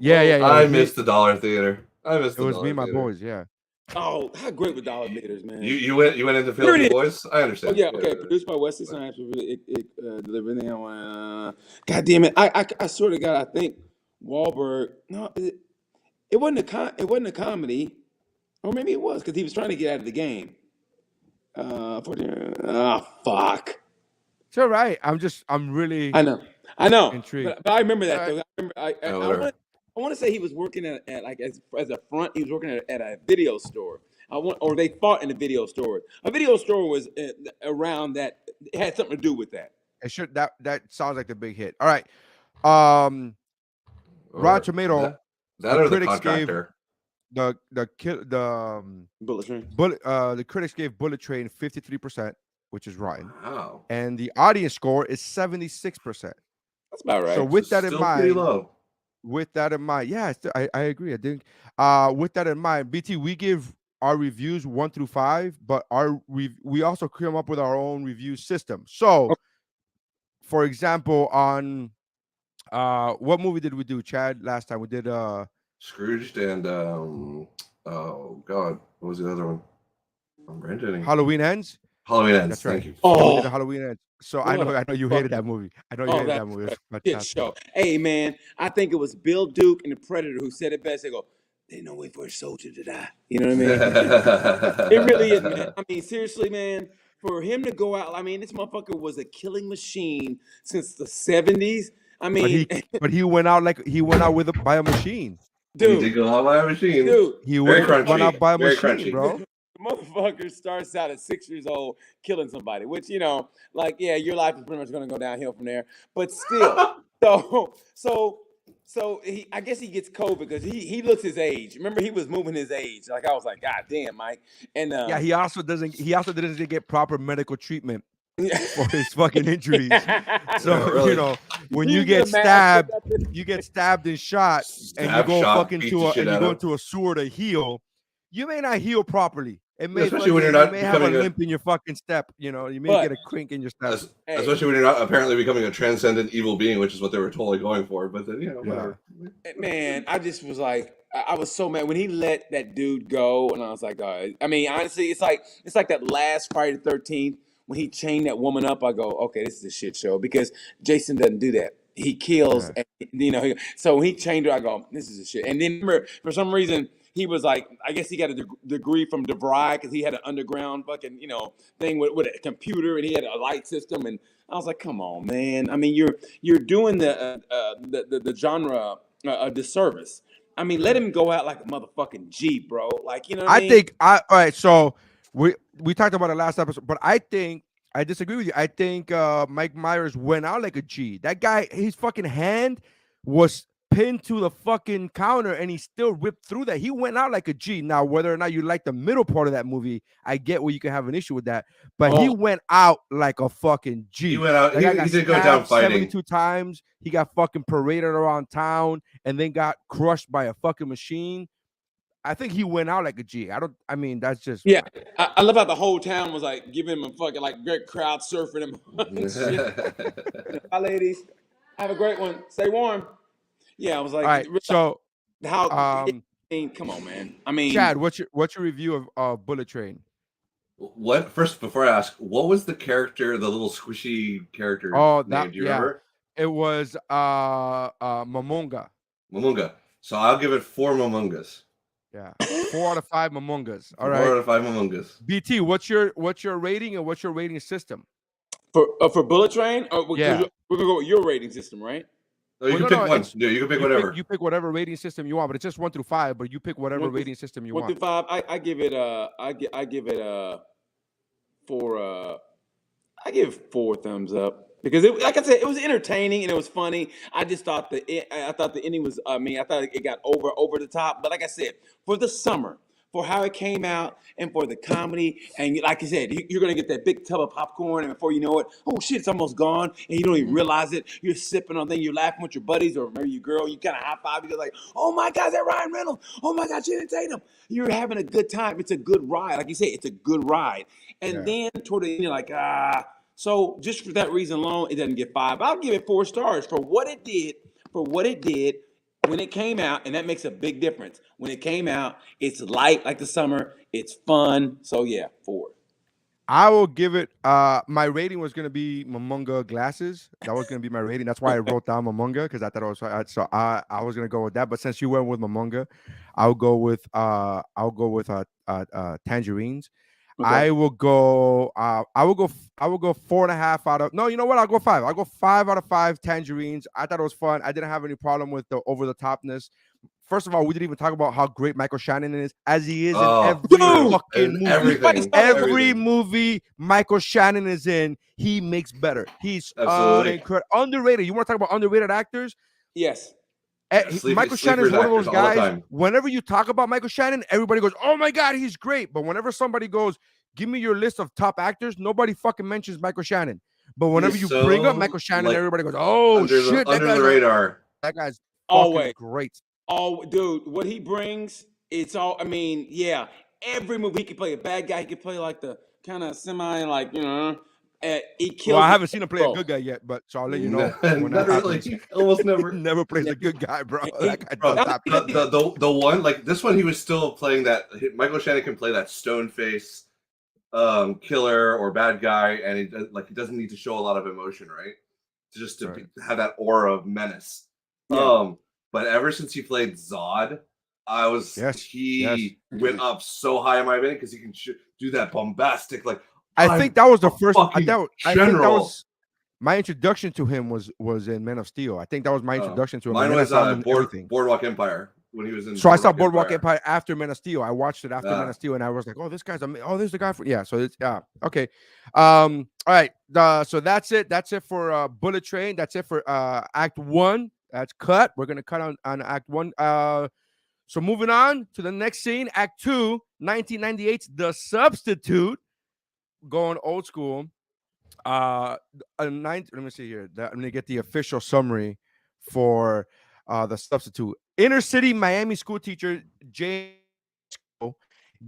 Yeah. I missed the Dollar Theater. It was me and my boys. Yeah. Oh, how great were Dollar Theaters, man! You went into Phil with the boys. I understand. Oh, yeah, okay. Produced by Wesley Snipes. Delivered on. God damn it! I swear to God, I think Wahlberg. No, it wasn't a comedy, or maybe it was because he was trying to get out of the game. Fuck. It's all right. I'm really. I know. Intrigued. But I remember that. Though. I want to say he was working at like as a front. He was working at a video store. Or they fought in a video store. A video store was around that. It had something to do with that. It should. That sounds like the Big Hit. All right. Rotten Tomato That or the contractor. Bullet Train. The critics gave Bullet Train 53%, which is rotten, Wow. and the audience score is 76%. That's about right. So with So that in still pretty mind, low. yeah, I agree. I think with that in mind, BT, we give our reviews 1 through 5, but we also come up with our own review system. So, for example, on what movie did we do, Chad? Last time we did Scrooged and oh god, what was the other one? I'm ranting. Halloween Ends. Halloween Ends. That's right. Thank you. Yeah, we did the Halloween Ends. So I What know you hated that movie. I know you hated that movie. It was Shit fantastic. show. Hey man, I think it was Bill Duke and the Predator who said it best. They go, "There's no way for a soldier to die." You know what I mean? It really is, man. I mean, seriously, man. For him to go out, I mean, this motherfucker was a killing machine since the 70s. I mean, but he went out by a machine. He did go out by a machine. Dude, He Very went out by a Very machine, crunchy. bro. the motherfucker starts out at 6 years old killing somebody, which, you know, like, yeah, your life is pretty much going to go downhill from there. But still, so I guess he gets COVID because he looks his age. Remember, he was moving his age. Like, I was like, God damn, Mike. And Yeah, he also didn't get proper medical treatment for his fucking injuries. So Yeah, really. you know, when you You get get mad, stabbed and shot, and you go into a sewer to heal, you may not heal properly. It may Especially when you're not you may have a becoming limp in your fucking step. You know, you may But- get a crink in your step. Especially when you're not apparently becoming a transcendent evil being, which is what they were totally going for. But then, you know, whatever. Man, I just was like, I was so mad when he let that dude go, and I was like, I mean, honestly, it's like that last Friday the 13th when he chained that woman up. I go, okay, this is a shit show because Jason doesn't do that. He kills, and, you know. So when he chained her, I go, this is a shit. And then remember, for some reason, he was like, I guess he got a degree from DeVry because he had an underground fucking, you know, thing with a computer, and he had a light system. And I was like, come on, man. I mean, you're doing the genre a disservice. I mean, let him go out like a motherfucking G, bro. Like, you know what I mean? All right. So we talked about it last episode, but I think I disagree with you. I think Mike Myers went out like a G. That guy, his fucking hand was pinned to the fucking counter, and he still ripped through that. He went out like a G. Now, whether or not you like the middle part of that movie, I get where you can have an issue with that. But he went out like a fucking G. He went out. He did go down fighting 72 times. He got fucking paraded around town, and then got crushed by a fucking machine. I think he went out like a G. I mean, that's just I love how the whole town was like giving him a fucking like great crowd surfing him. Hi, ladies. Have a great one. Stay warm. Yeah, I was like, all right. So how? I mean, come on, man. I mean, Chad, what's your review of Bullet Train? What first? Before I ask, what was the character, the little squishy character? Name? Do you remember? It was Momonga. Momonga. So I'll give it 4 Momongas. Yeah, 4 out of 5 Momongas. All right. 4 out of 5 Momongas. BT, what's your rating and what's your rating system for Bullet Train? Yeah, we're gonna go with your rating system, right? No, you can pick one. No, you can pick whatever. You pick whatever rating system you want, but it's just 1 through 5. But you pick whatever rating system you want. 1 through 5. I give it I give it 4. I give 4 thumbs up because like I said, it was entertaining and it was funny. I just thought the ending was. I thought it got over the top. But like I said, for the summer, for how it came out, and for the comedy, and like I said, you're gonna get that big tub of popcorn, and before you know it, oh shit, it's almost gone, and you don't even realize it. You're sipping on thing, you're laughing with your buddies, or maybe your girl. You kind of high five. You're like, oh my God, is that Ryan Reynolds? Oh my God, Channing Tatum. You're having a good time. It's a good ride, like you say, it's a good ride. And then toward the end, you're like, So just for that reason alone, it doesn't get 5. I'll give it 4 stars for what it did. When it came out, and that makes a big difference. When it came out, it's light like the summer. It's fun. So yeah, 4. I will give it. My rating was gonna be Momonga glasses. That was gonna be my rating. That's why I wrote down Momonga because I thought it was. So I was gonna go with that. But since you went with Momonga, I'll go with tangerines. Okay. I will go 4.5 out of. No, you know what? I'll go 5. I'll go 5 out of 5 tangerines. I thought it was fun. I didn't have any problem with the over the topness. First of all, we didn't even talk about how great Michael Shannon is, as he is in every fucking movie. Every movie Michael Shannon is in, he makes better. He's incredible. Underrated. You want to talk about underrated actors? Yes. Michael Shannon is one of those guys. Whenever you talk about Michael Shannon, everybody goes, "Oh my God, he's great." But whenever somebody goes, "Give me your list of top actors," nobody fucking mentions Michael Shannon. But whenever you bring up Michael Shannon, everybody goes, "Oh shit, under the radar." That guy's fucking great. Oh, dude, what he brings, it's all. I mean, yeah, every movie he could play a bad guy. He could play like the kind of semi, like he kills. Well, I haven't seen him play a good guy yet, but so I'll let you know when that happens. Really, almost never. He never plays a good guy, bro. That guy the one like this one, he was still playing that. Michael Shannon can play that stone face, killer or bad guy, and he doesn't need to show a lot of emotion, right? Just to have that aura of menace. Yeah. But ever since he played Zod, he went up so high in my opinion because he can do that bombastic I think that was the first. I think that was my introduction to him was in Man of Steel. I think that was my introduction to him. Mine was Boardwalk Empire when he was in. So I saw Boardwalk Empire after Man of Steel. I watched it after Man of Steel, and I was like, "Oh, this guy's amazing. Oh, this is the guy for So it's okay. All right. So that's it. That's it for Bullet Train. That's it for Act 1. That's cut. We're gonna cut on Act 1. So moving on to the next scene, Act 2, 1998's The Substitute. Going old school. Let me see here. I'm gonna get the official summary for The Substitute. Inner city Miami school teacher Jane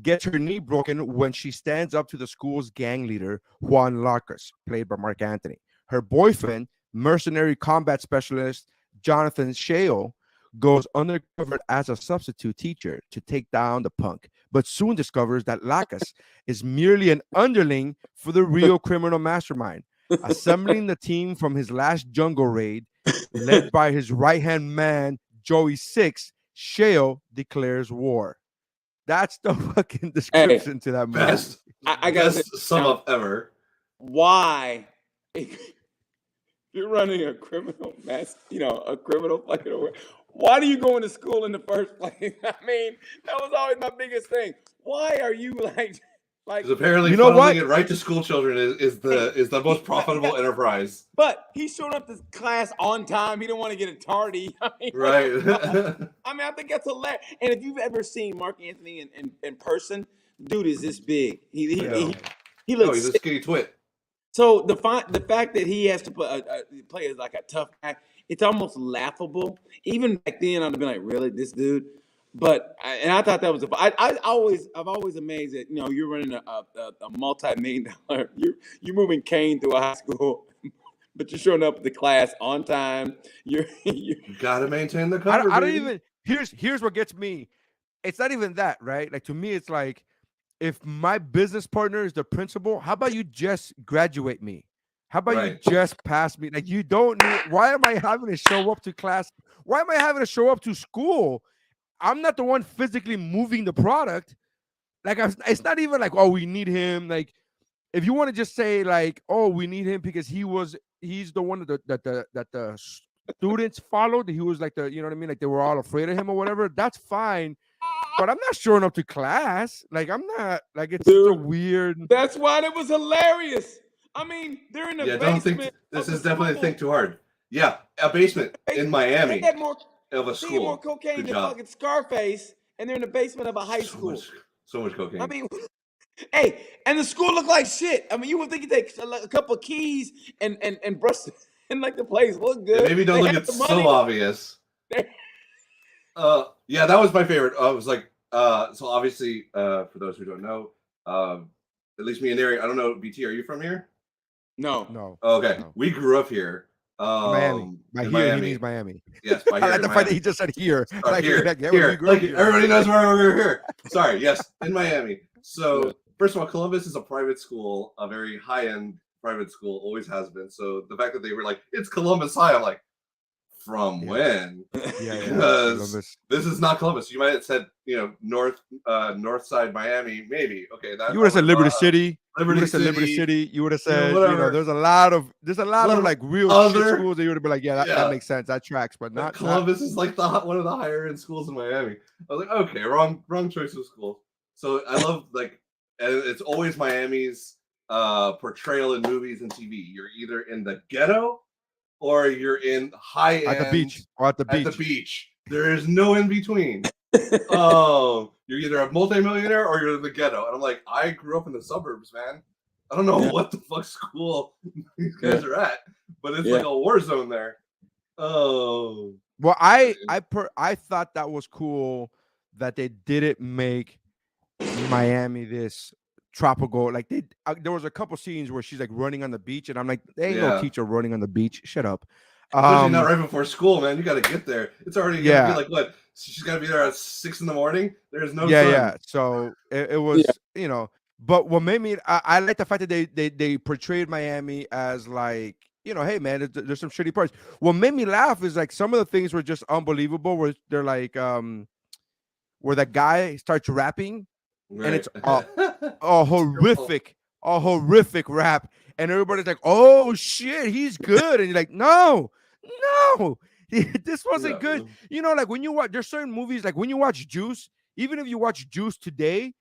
gets her knee broken when she stands up to the school's gang leader Juan Larcus, played by Marc Anthony. Her boyfriend, mercenary combat specialist Jonathan Shale, goes undercover as a substitute teacher to take down the punk, but soon discovers that Lacus is merely an underling for the real criminal mastermind. Assembling the team from his last jungle raid, led by his right-hand man, Joey Six, Shale declares war. That's the fucking description to that movie. Best sum up ever. Why? You're running a criminal a criminal fucking. Why do you go into school in the first place? I mean, that was always my biggest thing. Why are you like? Because apparently, funneling it right to school children is the most profitable enterprise. But he showed up to class on time. He didn't want to get a tardy. I mean, right. I mean, I think that's hilarious. And if you've ever seen Marc Anthony in person, dude is this big. He looks. He's a skinny twit. So the fact that he has to play as like a tough guy, it's almost laughable. Even back then, I'd have been like, "Really, this dude?" But I thought that was I've always amazed that you're running a multi-million-dollar. You're moving Kane through a high school, but you're showing up at the class on time. You gotta maintain the cover. I don't even. Here's what gets me. It's not even that, right? Like to me, it's like, if my business partner is the principal, how about you just graduate me? How about you just pass me? Like you don't need. Why am I having to show up to class? Why am I having to show up to school? I'm not the one physically moving the product. Like it's not even like, oh, we need him. Like if you want to just say like, oh, we need him because he's the one that the students followed. He was like you know what I mean? Like they were all afraid of him or whatever. That's fine. But I'm not showing up to class. Like I'm not. Like it's so weird. That's why it was hilarious. I mean, they're in the basement. Don't think this is definitely think too hard. Yeah, a basement in Miami. Of a school. More cocaine than fucking Scarface, and they're in the basement of a high school. So much cocaine. I mean, hey, and the school looked like shit. I mean, you would think you take a couple of keys and brush and like the place look good. Maybe don't look it's so obvious. Yeah, that was my favorite. I was like, so obviously, for those who don't know, at least me and Eric, I don't know, BT, are you from here? No. Okay, No. We grew up here. Miami. He means Miami. Yes, by I here. like the fact that he just said here. Like, here. Like everybody knows where we're here. Sorry, yes, in Miami. So first of all, Columbus is a private school, a very high-end private school, always has been. So the fact that they were like, it's Columbus High, I'm like, from when? Because this is not Columbus. You might have said, north side Miami, maybe. Okay, that you would have said Liberty City. Liberty City. You would have said, there's a lot of like real shit schools that you would have been like, that makes sense. That tracks, but not Columbus is like one of the higher end schools in Miami. I was like, okay, wrong choice of school. So I love and it's always Miami's portrayal in movies and TV. You're either in the ghetto or you're in high end at the beach. There is no in between. You're either a multimillionaire or you're in the ghetto. And I'm like, I grew up in the suburbs, man. I don't know what the fuck school these guys are at, but it's like a war zone there. Oh. Well, I thought that was cool that they didn't make Miami this tropical. Like there was a couple scenes where she's like running on the beach, and I'm like, there ain't no teacher running on the beach. Shut up. Especially not right before school, man. You got to get there. It's already gonna be like what? She's got to be there at 6 a.m. There's no sun. Yeah. So it was, But what made me, I like the fact that they portrayed Miami as like, hey man, there's some shitty parts. What made me laugh is like some of the things were just unbelievable. Where they're like, where the guy starts rapping, and it's a horrific rap, and everybody's like, oh shit, he's good, and you're like, no, this wasn't good. Like when you watch, there's certain movies, like when you watch Juice, even if you watch Juice today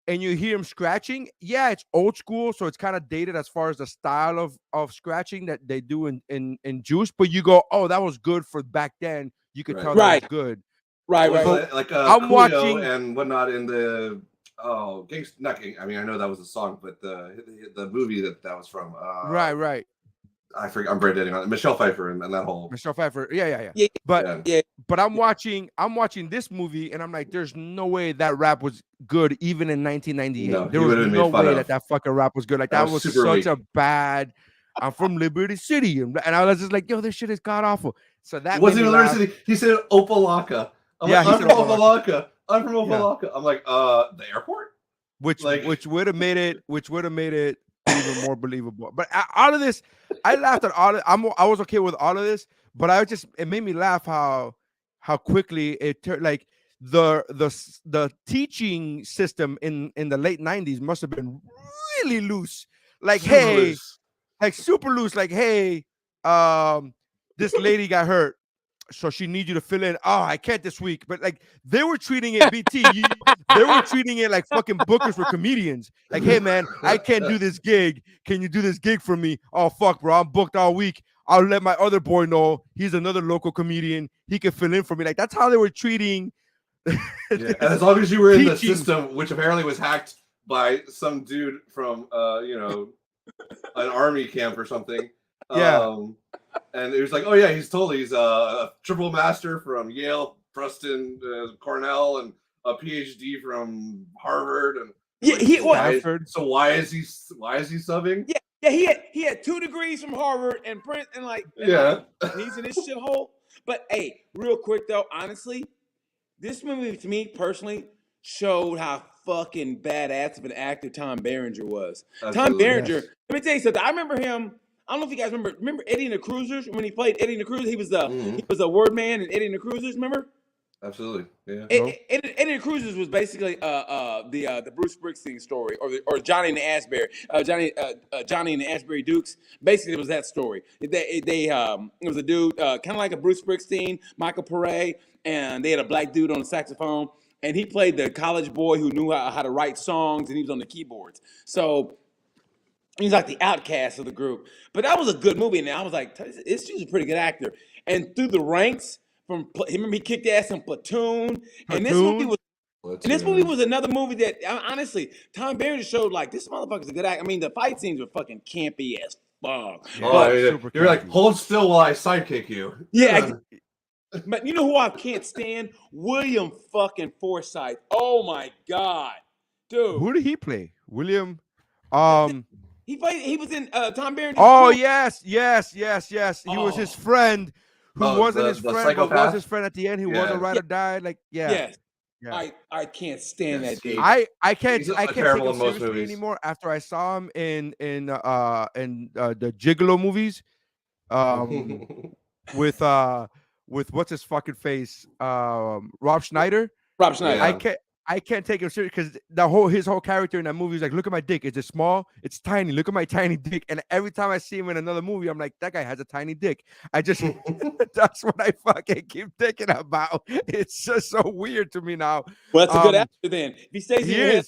and you hear him scratching, it's old school, so it's kind of dated as far as the style of scratching that they do in Juice, but you go, oh, that was good for back then. You could tell that was good. Right. Like I'm watching and whatnot in the not Gang. I mean, I know that was a song, but the movie that was from. Right. I forget. I'm brain dating on it. Michelle Pfeiffer and that whole. Michelle Pfeiffer. Yeah. But I'm watching this movie, and I'm like, there's no way that rap was good even in 1998. No, there was no way that fucking rap was good. Like that was such a bad. I'm from Liberty City, and I was just like, yo, this shit is god awful. So that wasn't even Liberty City. He said Opalaka. I'm from Opalaka. I'm from Opalaka. I'm like, the airport, which would have made it even more believable. But out of this, I laughed at all. I was okay with all of this, but it made me laugh how quickly it turned. Like the teaching system in the late 90s must have been really loose. Like, super loose. Like, hey, this lady got hurt, so she needs you to fill in. Oh, I can't this week. But like they were treating it they were treating it like fucking bookers were comedians. Like, hey man, I can't do this gig. Can you do this gig for me? Oh fuck, bro, I'm booked all week. I'll let my other boy know. He's another local comedian. He can fill in for me. Like that's how they were treating. And as long as you were in the system, which apparently was hacked by some dude from an army camp or something. And it was like, oh yeah, he's a triple master from Yale, Preston, Cornell, and a PhD from Harvard. And so why is he subbing? Yeah, he had 2 degrees from Harvard and Prince, and he's in this shithole. But hey, real quick though, honestly, this movie to me personally showed how fucking badass of an actor Tom Berenger was. Absolutely, Tom Berenger. Yes. Let me tell you something. I remember him. I don't know if you guys remember Eddie and the Cruisers when he played Eddie and the Cruisers. He was a word man in Eddie and the Cruisers. Remember? Absolutely, yeah. Eddie and the Cruisers was basically the Bruce Springsteen story, or Johnny and the Asbury, Johnny and the Asbury Dukes. Basically, it was that story. It was a dude kind of like a Bruce Springsteen, Michael Pare, and they had a black dude on the saxophone, and he played the college boy who knew how to write songs, and he was on the keyboards. So he's like the outcast of the group. But that was a good movie, and I was like, this dude's a pretty good actor. And through the ranks, he kicked ass in Platoon. And this movie was another movie that, honestly, Tom Berenger showed like, this motherfucker's a good actor. I mean, the fight scenes were fucking campy as fuck. You're like, hold still while I sidekick you. Yeah. But you know who I can't stand? William fucking Forsythe. Oh my God. Dude. Who did he play? William? He was in Tom Berenger. Oh, yes. He was his friend who wasn't his friend, but was his friend at the end. He wasn't right or died. Like, Yes. Yeah. I can't stand that dude. I can't take him seriously anymore after I saw him in the Gigolo movies. With what's his fucking face? Rob Schneider. Yeah. I can't take him serious because his whole character in that movie is like, look at my dick. Is it small? It's tiny. Look at my tiny dick. And every time I see him in another movie, I'm like, that guy has a tiny dick. That's what I fucking keep thinking about. It's just so weird to me now. Well, that's a good actor then. If he stays in your head,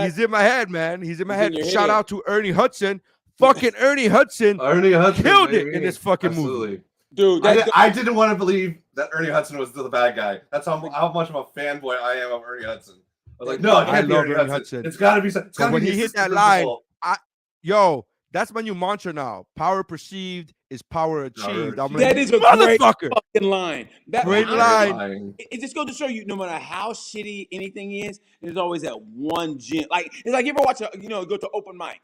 he's in my head, man. He's in my head. Shout out to Ernie Hudson. Fucking Ernie Hudson killed it in this fucking movie. Dude, I didn't want to believe that Ernie Hudson was the bad guy. That's how much of a fanboy I am of Ernie Hudson. I was like, no, it can't be love Ernie Hudson. It's got to be. It's got to when be he the hit that assistant line, principal. that's my new mantra now. Power perceived is power achieved. I'm that like, is a motherfucker. great fucking line. Great line. It just goes to show you, no matter how shitty anything is, there's always that one gem. Like it's like you ever watch go to open mic.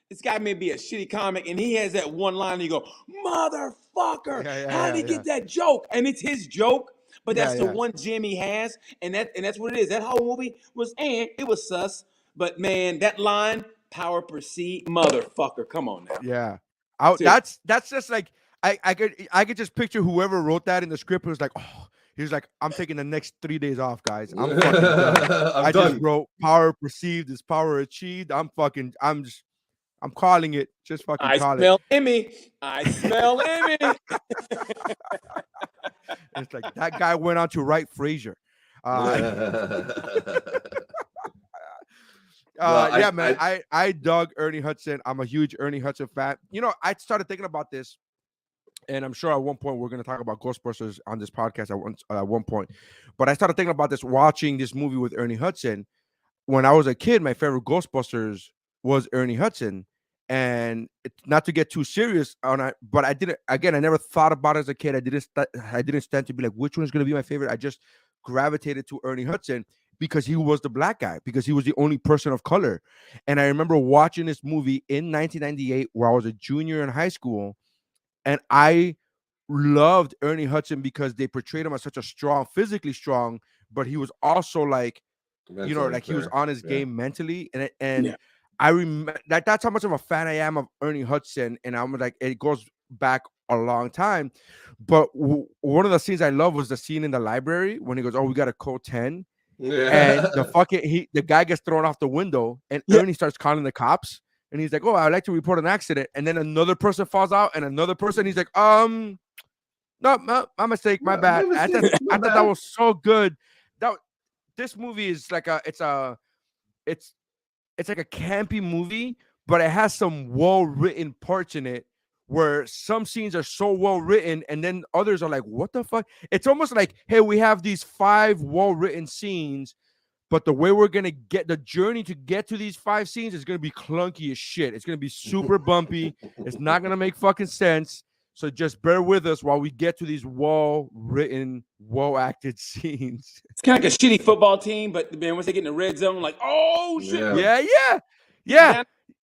This guy may be a shitty comic, and he has that one line, and you go, motherfucker, how did he get that joke? And it's his joke, but that's the one gem he has, and that's what it is. That whole movie it was sus, but man, that line, power perceived, motherfucker, come on now. Yeah. That's just like I could just picture whoever wrote that in the script was like, oh, he was like, I'm taking the next 3 days off, guys. I'm fucking done. I just wrote power perceived is power achieved. I'm calling it. Just fucking call it. I smell Emmy. It's like that guy went on to write Frasier. I dug Ernie Hudson. I'm a huge Ernie Hudson fan. I started thinking about this, and I'm sure at one point we're going to talk about Ghostbusters on this podcast at one point. But I started thinking about this watching this movie with Ernie Hudson. When I was a kid, my favorite Ghostbusters was Ernie Hudson. And not to get too serious on it, but I never thought about it as a kid. I didn't stand to be like, which one is going to be my favorite. I just gravitated to Ernie Hudson because he was the black guy, because he was the only person of color. And I remember watching this movie in 1998 where I was a junior in high school, and I loved Ernie Hudson because they portrayed him as such a physically strong, but he was also like, mentally he was on his game mentally, and I remember that's how much of a fan I am of Ernie Hudson, and I'm like, it goes back a long time. But one of the scenes I love was the scene in the library when he goes, "Oh, we got a code 10," and the guy gets thrown off the window, and Ernie starts calling the cops, and he's like, "Oh, I'd like to report an accident," and then another person falls out, and another person, he's like, no, my mistake, my bad. I thought that was so good. This movie is like it's like a campy movie, but it has some well-written parts in it where some scenes are so well-written, and then others are like, what the fuck? It's almost like, hey, we have these 5 well-written scenes, but the way we're going to get the journey to get to these 5 scenes is going to be clunky as shit. It's going to be super bumpy. It's not going to make fucking sense. So just bear with us while we get to these well-written, well-acted scenes. It's kind of like a shitty football team, but man, once they get in the red zone, like, oh shit. Yeah.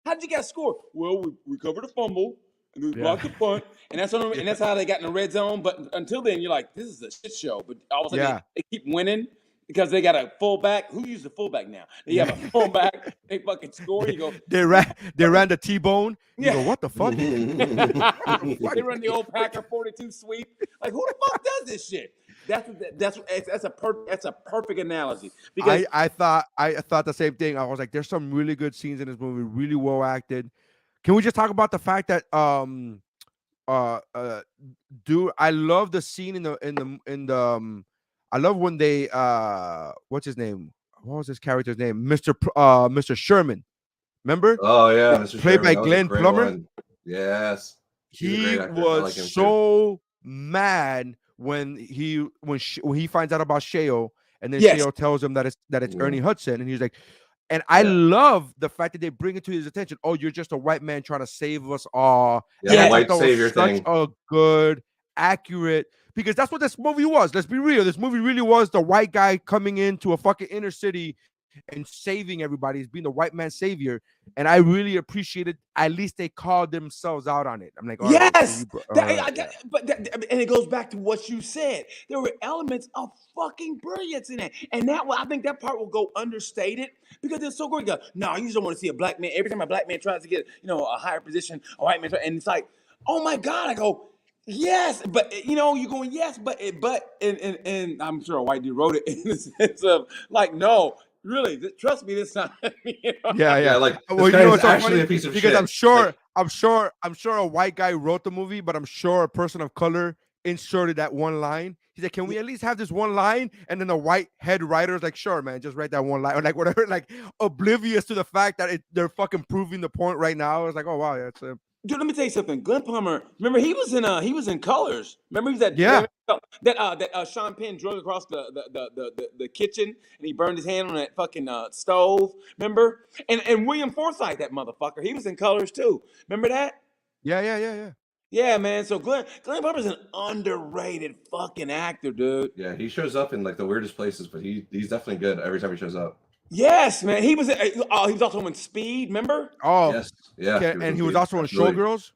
How did you guys score? Well, we recovered a fumble and we blocked the punt, and that's how they got in the red zone. But until then, you're like, this is a shit show. But all of a sudden, they keep winning because they got a fullback. Who uses the fullback now? They have a fullback. They fucking score. You go. They ran the T-bone. You go, what the fuck? They run the old Packer 42 sweep. Like, who the fuck does this shit? That's a perfect analogy. Because I thought the same thing. I was like, there's some really good scenes in this movie, really well acted. Can we just talk about the fact that dude, I love the scene in the I love when they what's his name? What was his character's name? Mr. Sherman. Remember? Oh yeah, Mr. Played Sherman. by Glenn Plummer. One. Yes. He was so mad when he finds out about Sheo, and then Sheo tells him that it's Ernie Hudson, and he's like, and I love the fact that they bring it to his attention. Oh, you're just a white man trying to save us all. Yeah, white savior thing. Such a good, accurate, because that's what this movie was. Let's be real. This movie really was the white guy coming into a fucking inner city and saving everybody, as being the white man savior. And I really appreciated, at least they called themselves out on it. I'm like, yes, and it goes back to what you said. There were elements of fucking brilliance in it, and I think that part will go understated because it's so great. No, you just don't want to see a black man. Every time a black man tries to get a higher position, a white man, and it's like, oh my god, I go. Yes, but you're going yes, but and I'm sure a white dude wrote it in the sense of like, no, really, trust me this time. Yeah, like well, this what's actually funny? a piece of because shit. I'm sure a white guy wrote the movie, but I'm sure a person of color inserted that one line. He's like, can we at least have this one line? And then the white head writer's like, sure, man, just write that one line, or like whatever, like oblivious to the fact that they're fucking proving the point right now. It's like, oh wow, Dude, let me tell you something. Glenn Palmer, remember he was in Colors. Remember he was Yeah. that Sean Penn drove across the kitchen and he burned his hand on that fucking stove. Remember? And William Forsythe, that motherfucker, he was in Colors too. Remember that? Yeah. Yeah, man. So Glenn Palmer's an underrated fucking actor, dude. Yeah, he shows up in like the weirdest places, but he's definitely good every time he shows up. Yes, man. He was also in Speed. Remember? Oh, Yes, yeah. okay, and he was also in Absolutely. Showgirls.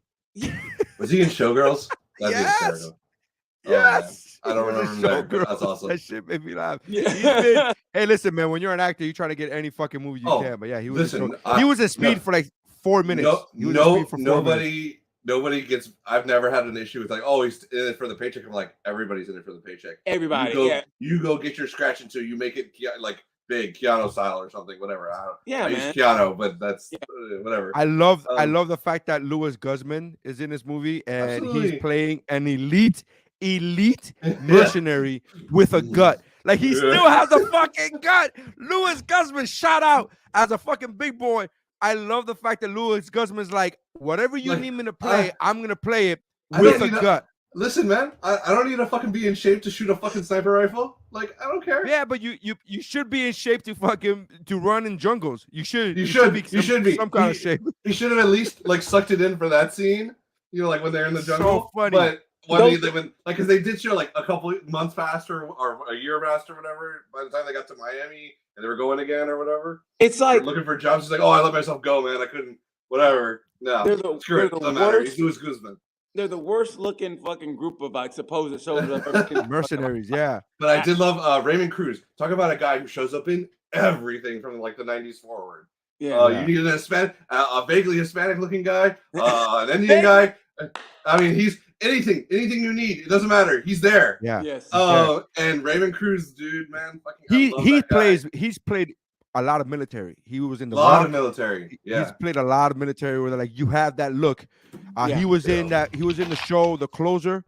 Was he in Showgirls? That'd be Yes. hysterical. Yes. Oh, man. I don't He was in remember him there, but that's Showgirls. awesome. That shit made me laugh. Yeah. Hey, listen, man. When you're an actor, you try to get any fucking movie you can. But yeah, he was. Listen, he was in Speed for like 4 minutes. He was in Speed for 4 minutes. Nobody gets. I've never had an issue with like, oh, he's in it for the paycheck. I'm like, everybody's in it for the paycheck. Everybody. You go get your scratch until you make it like big Keanu style or something. Whatever. I man. use Keanu, but that's whatever. I love the fact that Louis Guzman is in this movie and he's playing an elite mercenary with a gut. Like he still has a fucking gut. Louis Guzman, shout out as a fucking big boy. I love the fact that Louis Guzman's like, whatever you need me to play, I'm gonna play it with a gut. Listen, man, I don't need to fucking be in shape to shoot a fucking sniper rifle. Like, I don't care. Yeah, but you should be in shape to run in jungles. You should be some kind of shape. He should have at least like sucked it in for that scene. You know, like when they're in the jungle. So funny. But when like, because they did show like a couple months faster or a year faster, whatever. By the time they got to Miami and they were going again or whatever, it's like looking for jobs. He's like, oh, I let myself go, man. I couldn't. Whatever. No, screw it. Doesn't matter. He's Louis Guzman. They're the worst looking fucking group of like supposed soldiers I've ever seen. Mercenaries, yeah. But I did love Raymond Cruz. Talk about a guy who shows up in everything from like the 90s forward. Yeah. You need a vaguely Hispanic looking guy, an Indian guy. I mean, he's anything you need. It doesn't matter. He's there. Yeah. Yes. And Raymond Cruz, dude, man, he's played a lot of military. He was in the lot of military. Yeah, he's played a lot of military where like you have that look. He was in the show The Closer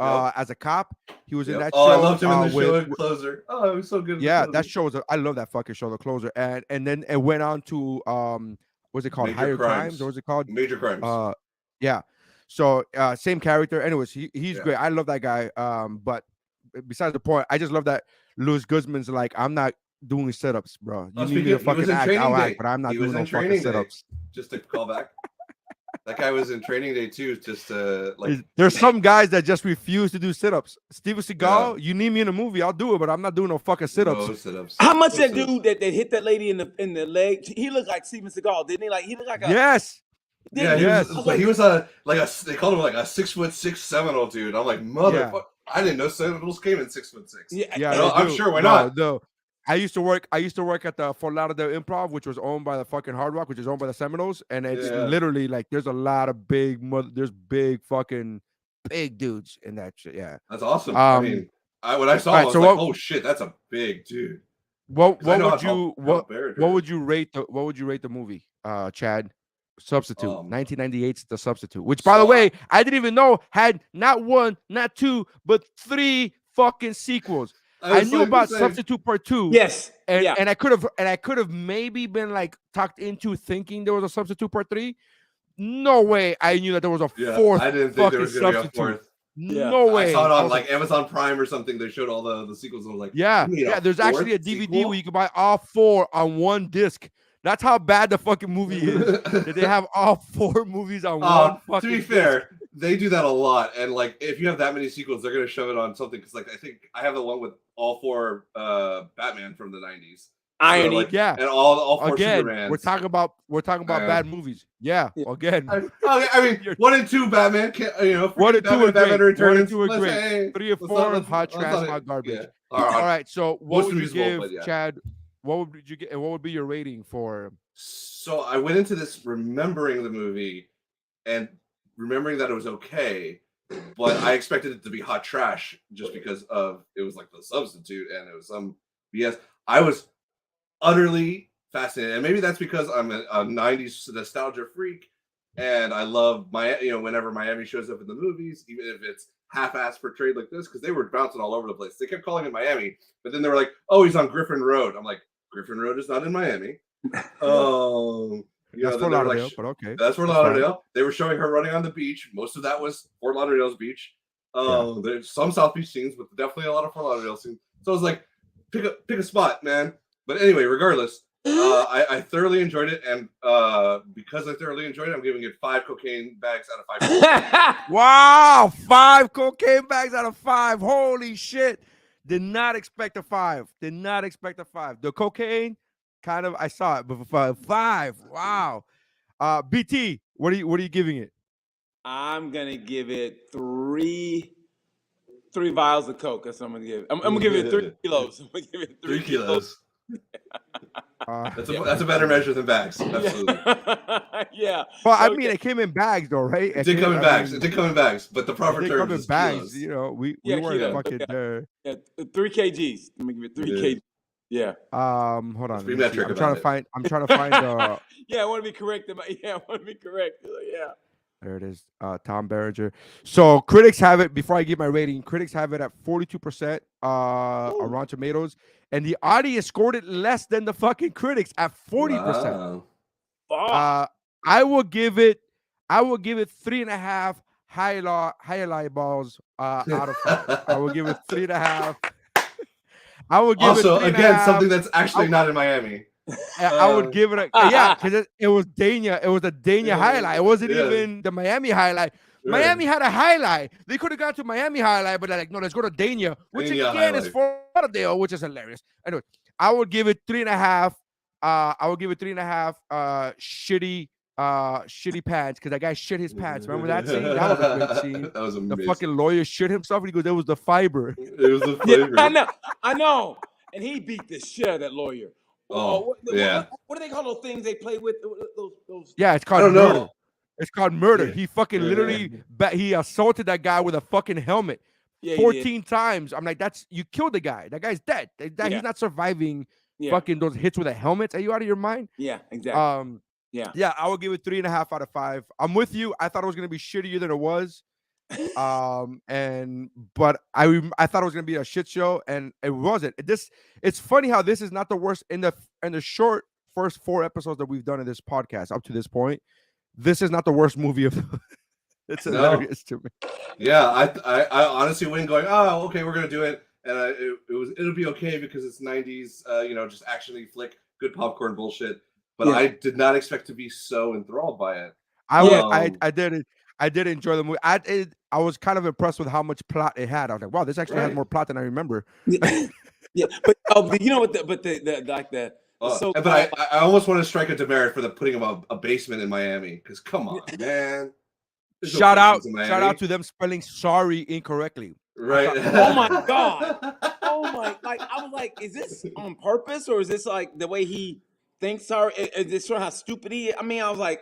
as a cop. He was in that show. I loved him in the show Closer. Oh, it was so good. Yeah, that show I love that fucking show, The Closer. And then it went on to what's it called? Major Higher Crimes. Crimes, or what's it called? Major Crimes. Yeah. So same character. Anyways, he's great. I love that guy. But besides the point, I just love that Louis Guzman's like, I'm not doing sit-ups, bro. You need me to fucking act, I'll act, but I'm not doing no fucking sit-ups. Just to call back. That guy was in Training Day too, just to like. There's some guys that just refuse to do sit-ups. Steven Seagal, you need me in a movie, I'll do it, but I'm not doing no fucking sit-ups. No sit-ups. How much that dude that hit that lady in the leg? He looked like Steven Seagal, didn't he? Like he looked like a yes. Yeah, he was they called him like a 6'6" Seminole dude. I'm like, motherfucker. Yeah. I didn't know Seminoles came in 6'6". Yeah, no, I'm sure. Why not? No. I used to work at the Fort Lauderdale Improv, which was owned by the fucking Hard Rock, which is owned by the Seminoles, and it's literally like there's a lot of big fucking big dudes in that shit. Yeah, that's awesome. I mean, when I saw him, I was like, oh shit, that's a big dude. What would you rate the movie, Chad? Substitute, 1998's The Substitute, which by the way, I didn't even know had not one, not two, but 3 fucking sequels. I knew about Substitute Part 2. Yes. And I could have maybe been like tucked into thinking there was a Substitute Part 3. No way I knew that there was a fourth. I didn't think there was gonna be a fourth. No way. I saw it on like Amazon Prime or something. They showed all the sequels. And I was like, there's actually a DVD where you can buy all 4 on one disc. That's how bad the fucking movie is. That they have all 4 movies on one fucking To be fair, they do that a lot. And like, if you have that many sequels, they're gonna shove it on something. Because like, I think I have the one with all 4 Batman from the 90s. Irony, and all 4 again, Supermans. We're talking about bad movies. Yeah, again. I mean, 1 and 2 Batman. 1 and 2 are Batman great. Returns. 1 and 2 are great. 3 and 4 hot trash, hot garbage. Yeah. All right. So what would you give, Chad? What would you get, and what would be your rating for? So I went into this remembering the movie and remembering that it was okay, but I expected it to be hot trash just because of it was like The Substitute and it was some BS. I was utterly fascinated, and maybe that's because I'm a 90s nostalgia freak, and I love whenever Miami shows up in the movies, even if it's half-assed portrayed like this, because they were bouncing all over the place. They kept calling it Miami, but then they were like, "Oh, he's on Griffin Road." I'm like, Griffin Road is not in Miami. You That's know, Fort they were like, Lauderdale, but okay. that's Fort That's fine. Lauderdale. They were showing her running on the beach. Most of that was Fort Lauderdale's beach. There's some South Beach scenes, but definitely a lot of Fort Lauderdale scenes. So I was like, pick a spot, man. But anyway, regardless, I thoroughly enjoyed it, and because I thoroughly enjoyed it, I'm giving it 5 cocaine bags out of 5. Wow, 5 cocaine bags out of 5. Holy shit. Did not expect a 5. Did not expect a 5. The cocaine, kind of, I saw it, but 5. Wow. BT, what are you giving it? I'm gonna give it 3 vials of Coke. That's what I'm gonna give it. I'm gonna give it 3 kilos. I'm gonna give it 3 kilos. Uh, That's a better measure than bags. Absolutely. Yeah. well, I So, mean, it came in bags though, right? It did come in I bags. mean, It did come in bags, but the proper it did term come in is bags. kilos. You know, we Yeah, weren't kilos. fucking there. Yeah, 3 kgs. I'm gonna give it 3 Yeah. kgs. Yeah. Hold on. Let's be let me see. metric I'm about trying to it. find. I'm trying to find. Yeah, I want to be correct. Yeah, I want to be correct. Yeah. There it is. Tom Berenger. So critics have it, before I give my rating, critics have it at 42% on Rotten Tomatoes. And the audience scored it less than the fucking critics at 40%. Wow. Fuck. I will give it 3.5 highlight balls out of 5. I will give it 3.5. I will give Also, it 3.5. again, something that's actually not in Miami. I would give it a because it was Dania. It was a Dania highlight. It wasn't Yeah. even the Miami highlight. Right. Miami had a highlight. They could have gone to Miami highlight, but they're like, no, let's go to Dania, which Dania again is highlight. Fort Lauderdale, which is hilarious. Anyway, I would give it 3.5. I would give it 3.5. Shitty pants, because that guy shit his pants. Remember that scene? That was a great scene. That was The amazing. fucking lawyer shit himself, and he goes, "It was the fiber." It was the Yeah, flavor. I know. And he beat the shit out of that lawyer. Oh, yeah. What do they call those things they play with? Those Yeah, it's I called don't murder. know. It's called murder. Yeah. He fucking Yeah. literally he assaulted that guy with a fucking helmet Yeah, he 14 times. I'm like, you killed the guy. That guy's dead. Yeah. He's not surviving Yeah. fucking those hits with a helmet. Are you out of your mind? Yeah, exactly. Yeah, I would give it 3.5 out of 5. I'm with you. I thought it was gonna be shittier than it was. But I thought it was gonna be a shit show, and it wasn't. It's funny how this is not the worst in the short first 4 episodes that we've done in this podcast up to this point. This is not the worst movie of. It's hilarious to me. Yeah, I honestly went going, oh, okay, we're gonna do it, and it'll be okay because it's 90s, just actiony flick, good popcorn bullshit. But Yeah. I did not expect to be so enthralled by it. I did enjoy the movie. I was kind of impressed with how much plot it had. I was like, wow, this actually has Right. more plot than I remember. Yeah, but you know what? But I almost want to strike a demerit for putting him a basement in Miami, because come on, man. There's no Shout out basements in to them spelling sorry incorrectly. Right. Oh my god. Oh my! Like I was like, is this on purpose or is this like the way he thinks? Sorry, is this sort of how stupid he is? I mean, I was like,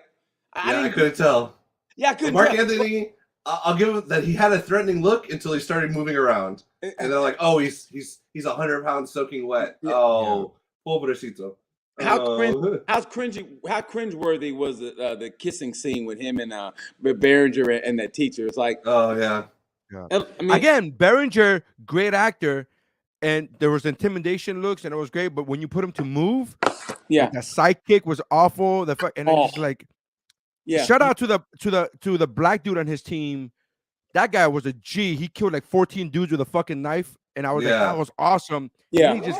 I couldn't tell. Yeah, I couldn't Marc tell. Anthony, I'll give him that he had a threatening look until he started moving around, and they're like, "Oh, he's 100 pounds soking wet." Yeah. Oh, pobrecito. How cringeworthy was the kissing scene with him and Berenger and that teacher? It's like, Oh yeah. I mean, Again, Berenger, great actor, and there was intimidation looks, and it was great. But when you put him to move, yeah, the sidekick was awful. And it's just like, yeah. shout out to the black dude on his team. That guy was a G. He killed like 14 dudes with a fucking knife, and I was like, that was awesome. Yeah. And he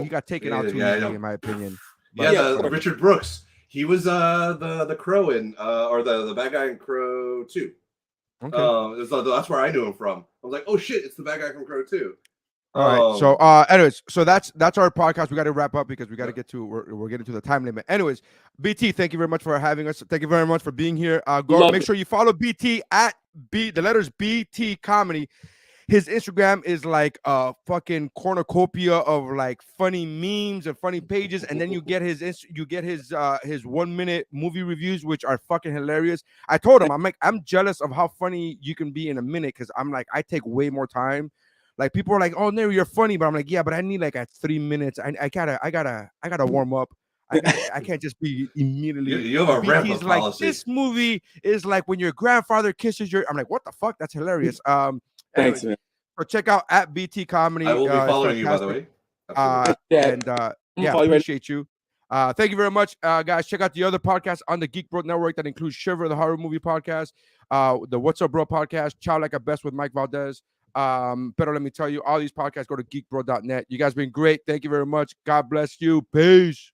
got taken out too easy, in my opinion. Yeah, Yeah. the Richard Brooks. He was the Crow in or the bad guy in Crow 2. Okay. That's where I knew him from. I was like, oh shit, it's the bad guy from Crow 2. All right. So anyways, so that's our podcast. We got to wrap up because we got to get to we're getting to the time limit. Anyways, BT, thank you very much for having us. Thank you very much for being here. Make sure you follow BT at the letters BT Comedy. His Instagram is like a fucking cornucopia of like funny memes and funny pages, and then you get his 1 minute movie reviews, which are fucking hilarious. I told him, I'm jealous of how funny you can be in a minute, because I'm like, I take way more time. Like people are like, oh, Neri, you're funny, but I'm like, yeah, but I need like at 3 minutes. I gotta warm up. I can't just be immediately. You have a ramp up like, policy. this movie is like when your grandfather kisses your. I'm like, what the fuck? That's hilarious. Thanks, man. So check out at BT Comedy. I will be following you, by the way. Yeah, appreciate you. Thank you very much, guys. Check out the other podcasts on the Geek Bro Network that includes Shiver, the horror movie podcast, the What's Up Bro podcast, Chow Like a Best with Mike Valdez. Pero let me tell you, all these podcasts go to geekbro.net. You guys been great. Thank you very much. God bless you. Peace.